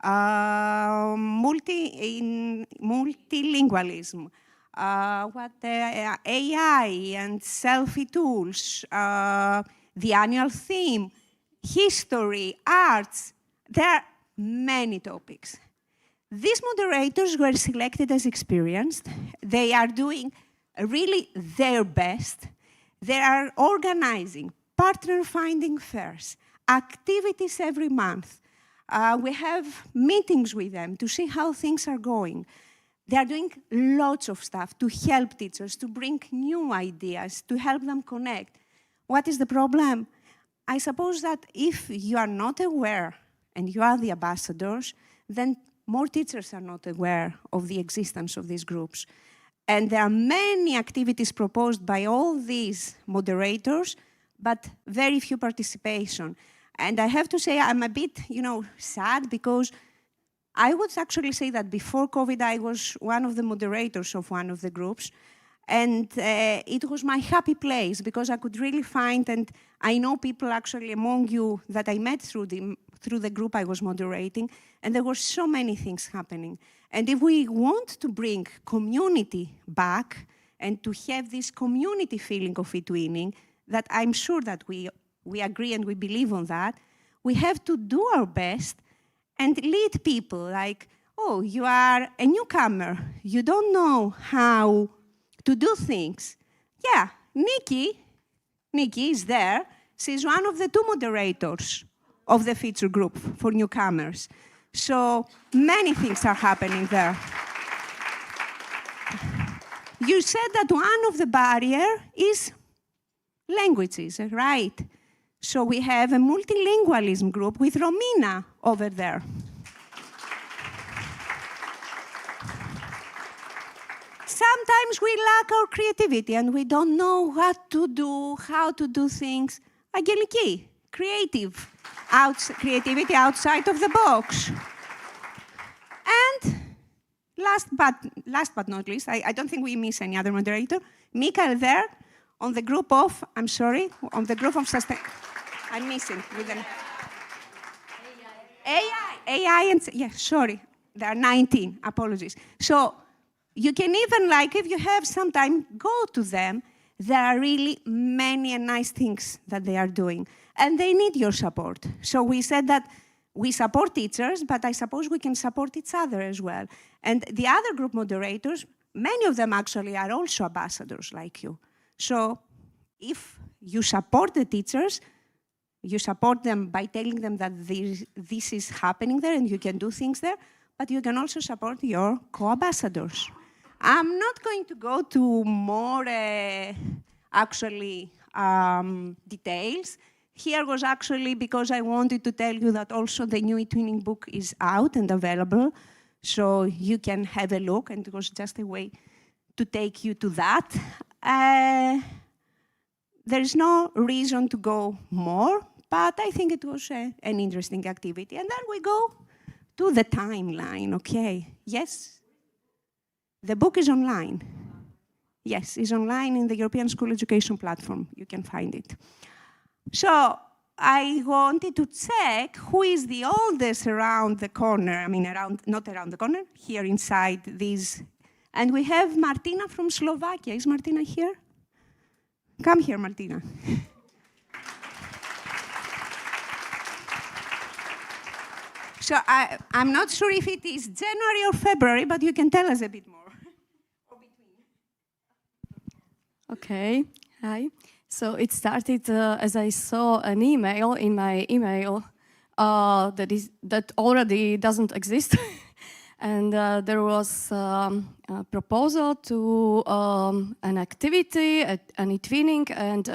multilingualism, AI and selfie tools, the annual theme, history, arts. There are many topics. These moderators were selected as experienced. They are doing really their best. They are organizing partner-finding fairs, activities every month. We have meetings with them to see how things are going. They are doing lots of stuff to help teachers, to bring new ideas, to help them connect. What is the problem? I suppose that if you are not aware and you are the ambassadors, then more teachers are not aware of the existence of these groups. And there are many activities proposed by all these moderators, but very few participation. And I have to say I'm a bit, sad, because I would actually say that before COVID, I was one of the moderators of one of the groups. And it was my happy place, because I could really find, and I know people actually among you that I met through the group I was moderating, and there were so many things happening. And if we want to bring community back and to have this community feeling of eTwinning, that I'm sure that we agree and we believe on that, we have to do our best and lead people like, oh, you are a newcomer, you don't know how to do things. Yeah, Nikki is there. She's one of the 2 moderators of the feature group for newcomers. So many things are happening there. You said that one of the barriers is languages, right? So we have a multilingualism group with Romina over there. Sometimes we lack our creativity and we don't know what to do, how to do things. Αγγελική, creativity outside of the box. And last but not least, I don't think we miss any other moderator, Mikael there, on the group of, I'm sustain. I'm missing with an AI and, yeah, sorry, there are 19, apologies. So you can even, if you have some time, go to them. There are really many and nice things that they are doing, and they need your support. So we said that we support teachers, but I suppose we can support each other as well. And the other group moderators, many of them actually are also ambassadors like you. So if you support the teachers, you support them by telling them that this is happening there and you can do things there, but you can also support your co-ambassadors. I'm not going to go to more, details. Here was actually because I wanted to tell you that also the new eTwinning book is out and available, so you can have a look, and it was just a way to take you to that. There's no reason to go more, but I think it was an interesting activity. And then we go to the timeline, okay? Yes? The book is online. Yes, it's online in the European School Education Platform. You can find it. So I wanted to check who is the oldest around the corner. I mean, not around the corner, here inside these. And we have Martina from Slovakia. Is Martina here? Come here, Martina. So I'm not sure if it is January or February, but you can tell us a bit more. Okay, hi. So it started as I saw an email in my email that already doesn't exist. And there was a proposal to an activity, an eTwinning, and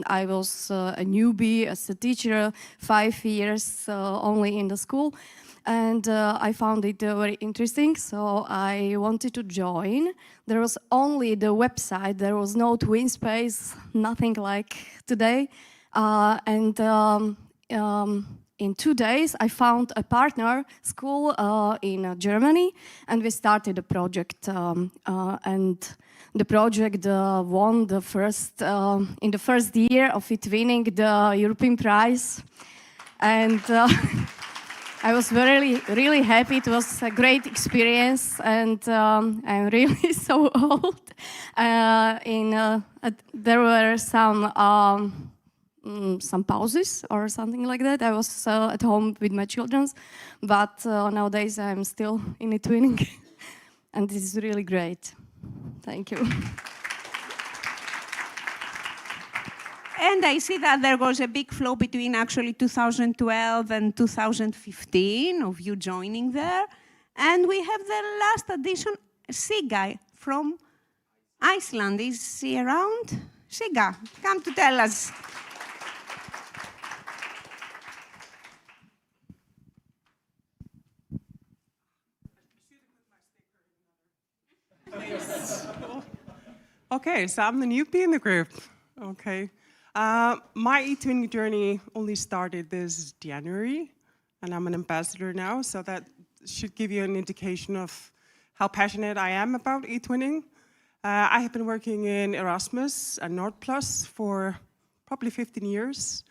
I was a newbie as a teacher, 5 years only in the school. And I found it very interesting, so I wanted to join. There was only the website, there was no Twin Space, nothing like today. in 2 days, I found a partner school in Germany, and we started a project. And the project won the first, in the first year of eTwinning, the European prize. And I was really happy. It was a great experience, and I'm really so old. There were some pauses or something like that. I was at home with my children, but nowadays I'm still in eTwinning, and this is really great. Thank you. And I see that there was a big flow between actually 2012 and 2015 of you joining there. And we have the last addition, Siga from Iceland. Is she around? Siga, come to tell us. Okay, so I'm the newbie in the group. Okay. My eTwinning journey only started this January, and I'm an ambassador now, so that should give you an indication of how passionate I am about eTwinning. I have been working in Erasmus and Nordplus for probably 15 years,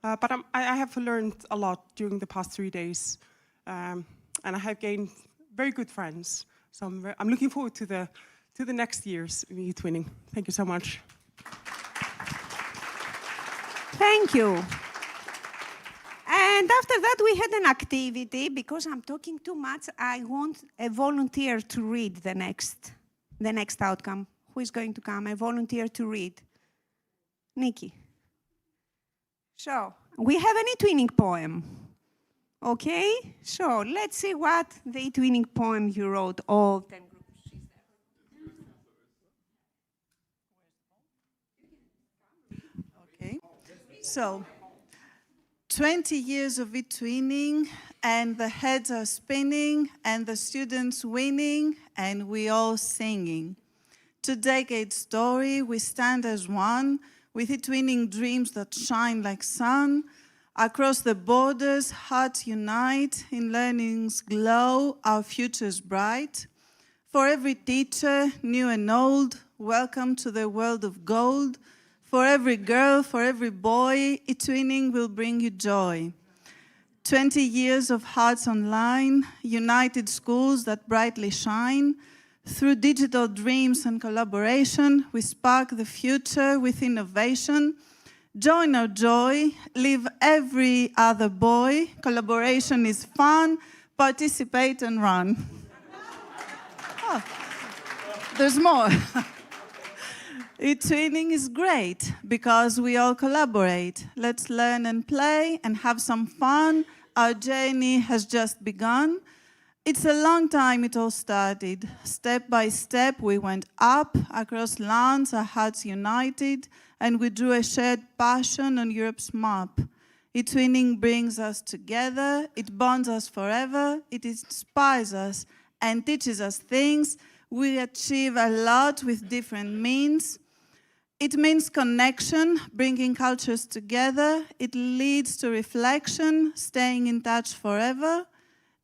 but I have learned a lot during the past 3 days, and I have gained very good friends. So I'm looking forward to the next years in eTwinning. Thank you so much. Thank you. And after that, we had an activity. Because I'm talking too much, I want a volunteer to read the next outcome. Who is going to come? A volunteer to read. Nikki. So, we have an eTwinning poem. Okay? So, let's see what the eTwinning poem you wrote, all 10 groups. Okay. So, 20 years of eTwinning, and the heads are spinning, and the students winning, and we all singing. 2 decades story, we stand as one, with eTwinning dreams that shine like sun. Across the borders, hearts unite, in learning's glow, our future's bright. For every teacher, new and old, welcome to the world of gold. For every girl, for every boy, eTwinning will bring you joy. 20 years of hearts online, united schools that brightly shine. Through digital dreams and collaboration, we spark the future with innovation. Join our joy, leave every other boy. Collaboration is fun, participate and run. Oh, there's more. eTwinning is great because we all collaborate. Let's learn and play and have some fun. Our journey has just begun. It's a long time it all started. Step by step we went up across lands, our hearts united, and we drew a shared passion on Europe's map. eTwinning brings us together, it bonds us forever, it inspires us and teaches us things. We achieve a lot with different means. It means connection, bringing cultures together. It leads to reflection, staying in touch forever.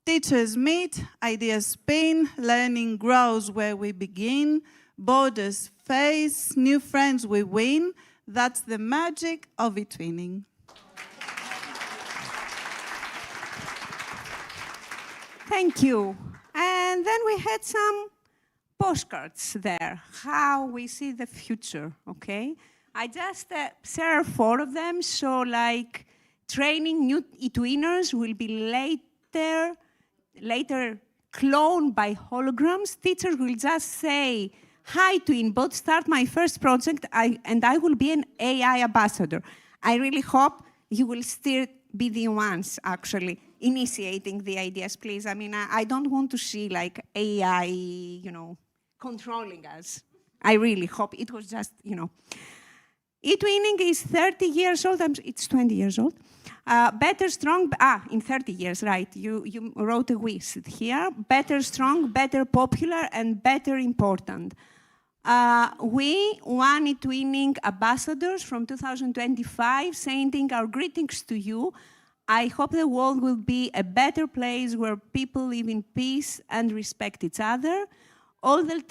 Teachers meet, ideas spin, learning grows where we begin. Borders face, new friends we win. That's the magic of eTwinning. Thank you. And then we had some postcards there, how we see the future, okay? I just share 4 of them, so like training new eTwinners will be later cloned by holograms. Teachers will just say, hi Twinbot, start my first project, and I will be an AI ambassador. I really hope you will still be the ones actually initiating the ideas, please. I mean, I don't want to see like AI, controlling us. I really hope it was just, eTwinning is 30 years old, it's 20 years old. Better, strong, in 30 years, right, you wrote a wish here. Better, strong, better, popular, and better, important. We won eTwinning ambassadors from 2025, sending our greetings to you. I hope the world will be a better place where people live in peace and respect each other. All the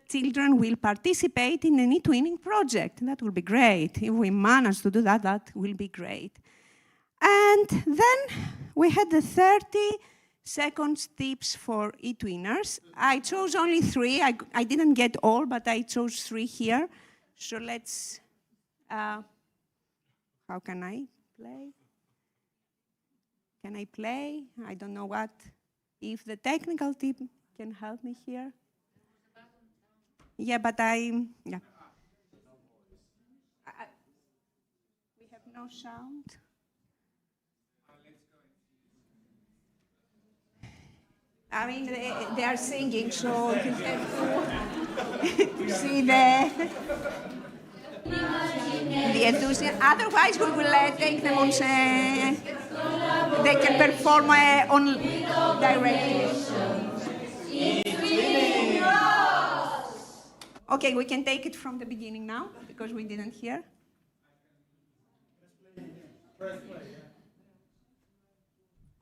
children will participate in an eTwinning project. That will be great. If we manage to do that, that will be great. And then we had the 30-second tips for eTwinners. I chose only 3. I didn't get all, but I chose 3 here. So let's, how can I play? Can I play? I don't know what. If the technical team can help me here. Yeah, but yeah. We have no sound. I mean, they are singing, so you have to see the enthusiasm. Otherwise, we will take them on. They can perform on directly. Okay, we can take it from the beginning now, because we didn't hear.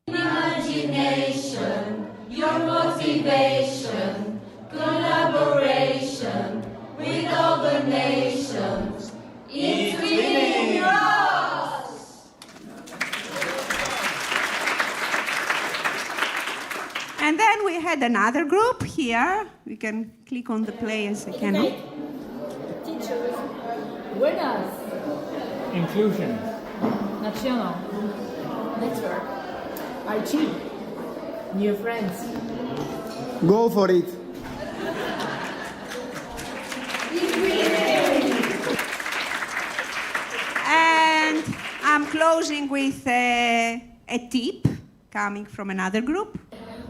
Imagination, your motivation, collaboration with other nations. eTwinning rocks! And then we had another group here. We can click on the play as I can. Teachers, winners, Inclusion. national, network, IT, new friends. Go for it. And I'm closing with a tip coming from another group.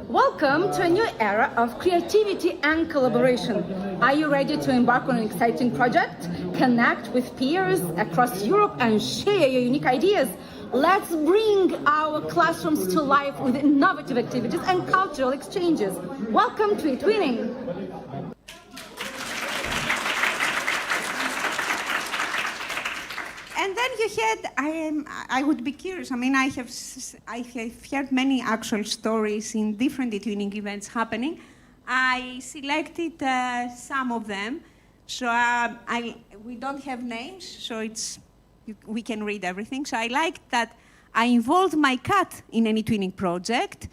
Welcome to a new era of creativity and collaboration. Are you ready to embark on an exciting project? Connect with peers across Europe and share your unique ideas. Let's bring our classrooms to life with innovative activities and cultural exchanges. Welcome to eTwinning. And then you had, I would be curious, I mean, I have heard many actual stories in different eTwinning events happening. I selected some of them. So we don't have names, so we can read everything. So I liked that I involved my cat in an eTwinning project,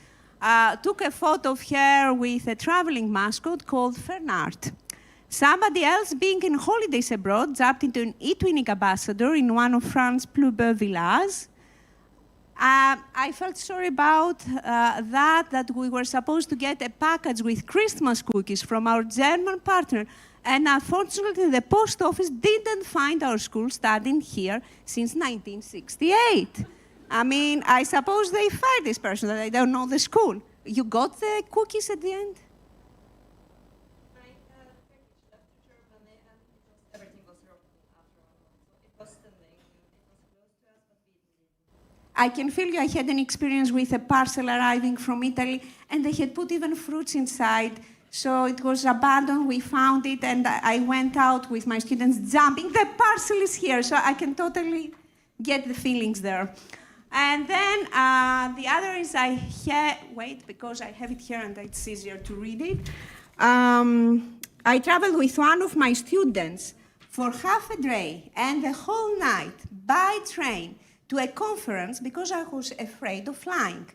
took a photo of her with a traveling mascot called Fernard. Somebody else, being in holidays abroad, jumped into an eTwinning ambassador in one of France's plus beaux villas. I felt sorry about that we were supposed to get a package with Christmas cookies from our German partner, and unfortunately the post office didn't find our school studying here since 1968. I mean, I suppose they fired this person, that I don't know the school. You got the cookies at the end? I can feel you. I had an experience with a parcel arriving from Italy, and they had put even fruits inside. So it was abandoned. We found it, and I went out with my students jumping. The parcel is here, so I can totally get the feelings there. And then the other is wait, because I have it here and it's easier to read it. I traveled with one of my students for half a day and the whole night by train to a conference because I was afraid of flying.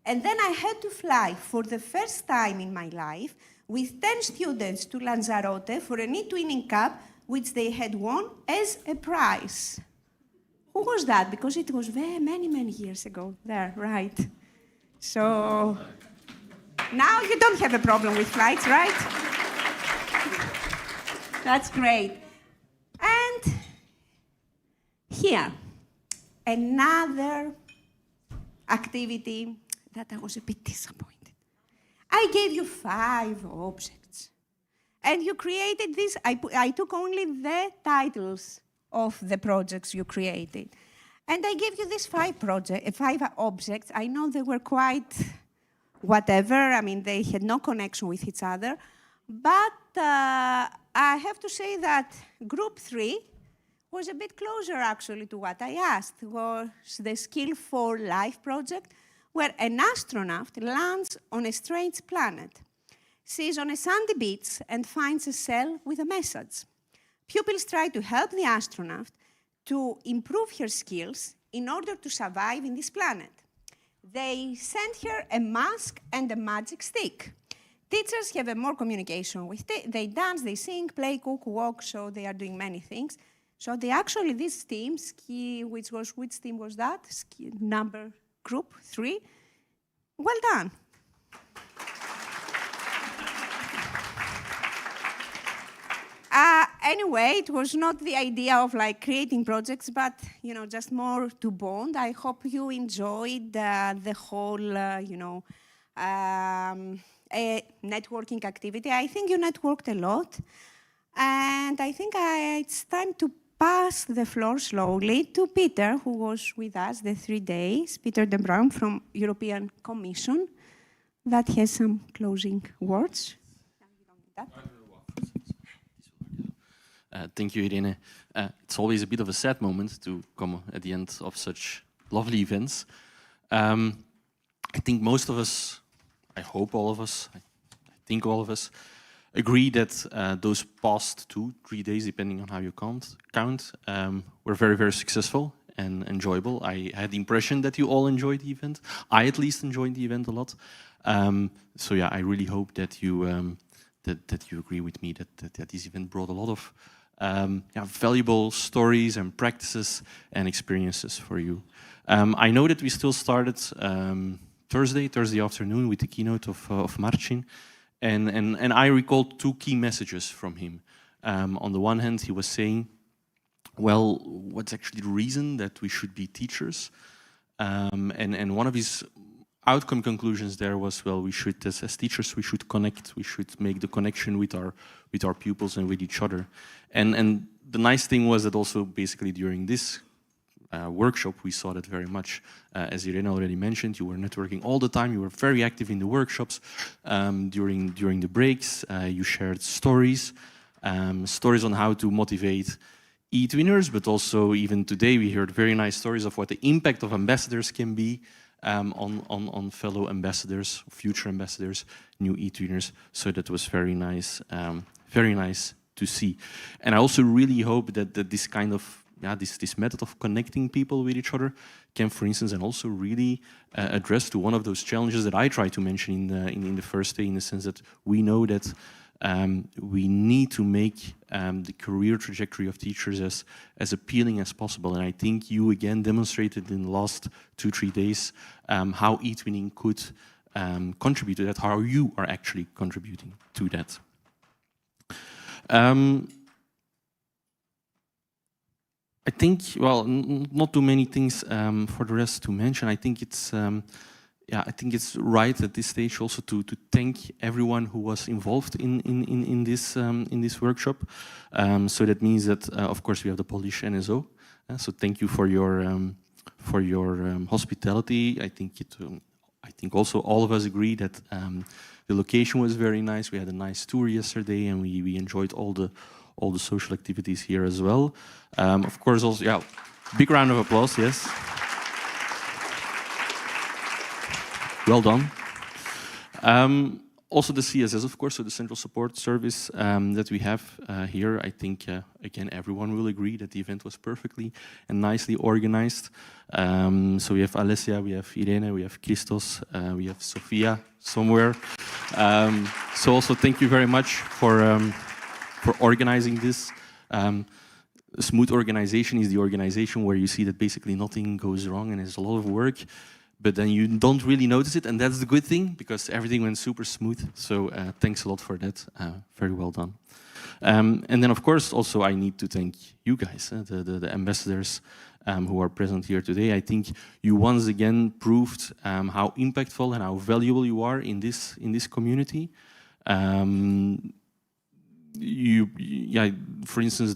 And then I had to fly for the first time in my life with 10 students to Lanzarote for an eTwinning Cup, which they had won as a prize. Who was that? Because it was many, many years ago. There, right. So now you don't have a problem with flights, right? That's great. And here, another activity that I was a bit disappointed. I gave you 5 objects. And you created this. I took only the titles of the projects you created. And I gave you these 5 objects. I know they were quite whatever. I mean, they had no connection with each other. But I have to say that group 3 was a bit closer actually to what I asked, was the Skill for Life project, where an astronaut lands on a strange planet, sees on a sandy beach and finds a cell with a message. Pupils try to help the astronaut to improve her skills in order to survive in this planet. They send her a mask and a magic stick. Teachers have more communication with they dance, they sing, play, cook, walk, so they are doing many things. So they actually, this team, which team was that? Group 3. Well done. Anyway, it was not the idea of like creating projects, but just more to bond. I hope you enjoyed the whole, networking activity. I think you networked a lot, and I think it's time to pass the floor slowly to Peter, who was with us the 3 days, Peter de Bruin from European Commission, that has some closing words. Thank you, Irene. It's always a bit of a sad moment to come at the end of such lovely events. I think most of us, I hope all of us, I think all of us, agree that those past 2-3 days, depending on how you count, were very, very successful and enjoyable. I had the impression that you all enjoyed the event. I at least enjoyed the event a lot. So yeah, I really hope that you that you agree with me that this event brought a lot of valuable stories and practices and experiences for you. I know that we still started Thursday afternoon with the keynote of Marcin, and I recalled 2 key messages from him. On the one hand, he was saying, well, what's actually the reason that we should be teachers? And one of his outcome conclusions there was, well, we should, as teachers, we should connect. We should make the connection with our pupils and with each other. And the nice thing was that also basically during this workshop, we saw that very much. As Irene already mentioned, you were networking all the time. You were very active in the workshops. During the breaks, you shared stories on how to motivate eTwinners, but also even today we heard very nice stories of what the impact of ambassadors can be on fellow ambassadors, future ambassadors, new eTwinners. So that was very nice to see. And I also really hope that this kind of this method of connecting people with each other can, for instance, and also really address to one of those challenges that I tried to mention in the first day, in the sense that we know that we need to make the career trajectory of teachers as appealing as possible. And I think you again demonstrated in the last 2-3 days how eTwinning could contribute to that, how you are actually contributing to that. I think, well, not too many things for the rest to mention. I think it's I think it's right at this stage also to thank everyone who was involved in this workshop. So that means that of course we have the Polish NSO. So thank you for your hospitality. I think also all of us agree that the location was very nice. We had a nice tour yesterday, and we enjoyed all the social activities here as well. Of course, also big round of applause. Yes. Well done. Also the CSS, of course, so the Central Support Service that we have here. I think, again, everyone will agree that the event was perfectly and nicely organized. So we have Alessia, we have Irene, we have Christos, we have Sofia somewhere. So also thank you very much for organizing this. A smooth organization is the organization where you see that basically nothing goes wrong and it's a lot of work. But then you don't really notice it, and that's the good thing, because everything went super smooth. So thanks a lot for that. Very well done. And then, of course, also I need to thank you guys, the ambassadors who are present here today. I think you once again proved how impactful and how valuable you are in this community. For instance,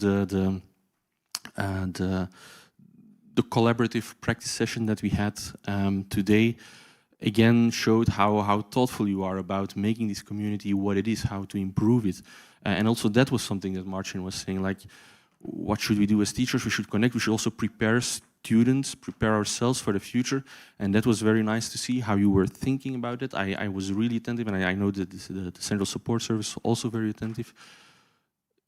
the collaborative practice session that we had today, again, showed how thoughtful you are about making this community what it is, how to improve it. And also that was something that Marcin was saying, like, what should we do as teachers? We should connect. We should also prepare students, prepare ourselves for the future. And that was very nice to see how you were thinking about it. I was really attentive, and I know that the Central Support Service was also very attentive.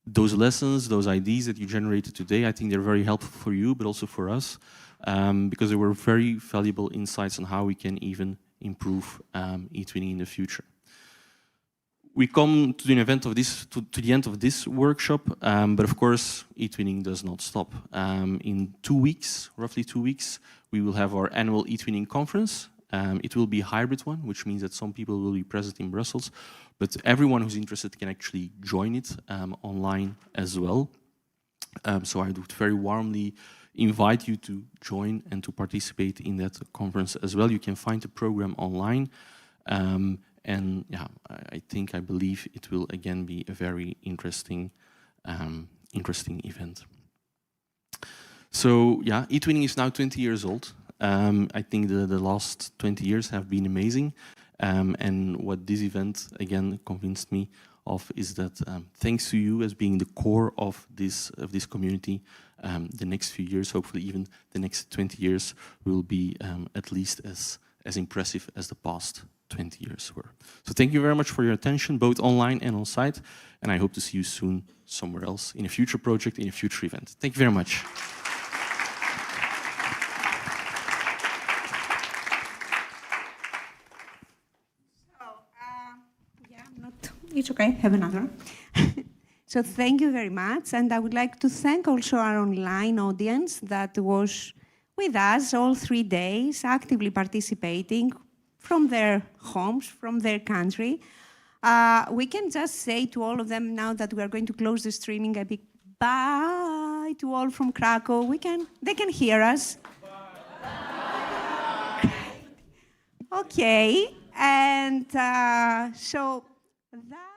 Those lessons, those ideas that you generated today, I think they're very helpful for you, but also for us, because they were very valuable insights on how we can even improve eTwinning in the future. We come to the event of this, to the end of this workshop, but of course, eTwinning does not stop. In 2 weeks, roughly 2 weeks, we will have our annual eTwinning conference. It will be a hybrid one, which means that some people will be present in Brussels, but everyone who's interested can actually join it online as well. So I would very warmly invite you to join and to participate in that conference as well. You can find the program online. And yeah, I believe it will again be a very interesting event. So yeah, eTwinning is now 20 years old. I think the last 20 years have been amazing. And what this event again convinced me of is that thanks to you as being the core of this community, the next few years, hopefully even the next 20 years, will be at least as impressive as the past 20 years were. So thank you very much for your attention, both online and on site, and I hope to see you soon somewhere else in a future project, in a future event. Thank you very much. It's okay, have another. So thank you very much, and I would like to thank also our online audience that was with us all 3 days, actively participating from their homes, from their country. We can just say to all of them now that we are going to close the streaming a big bye to all from Kraków. They can hear us. Okay, and so that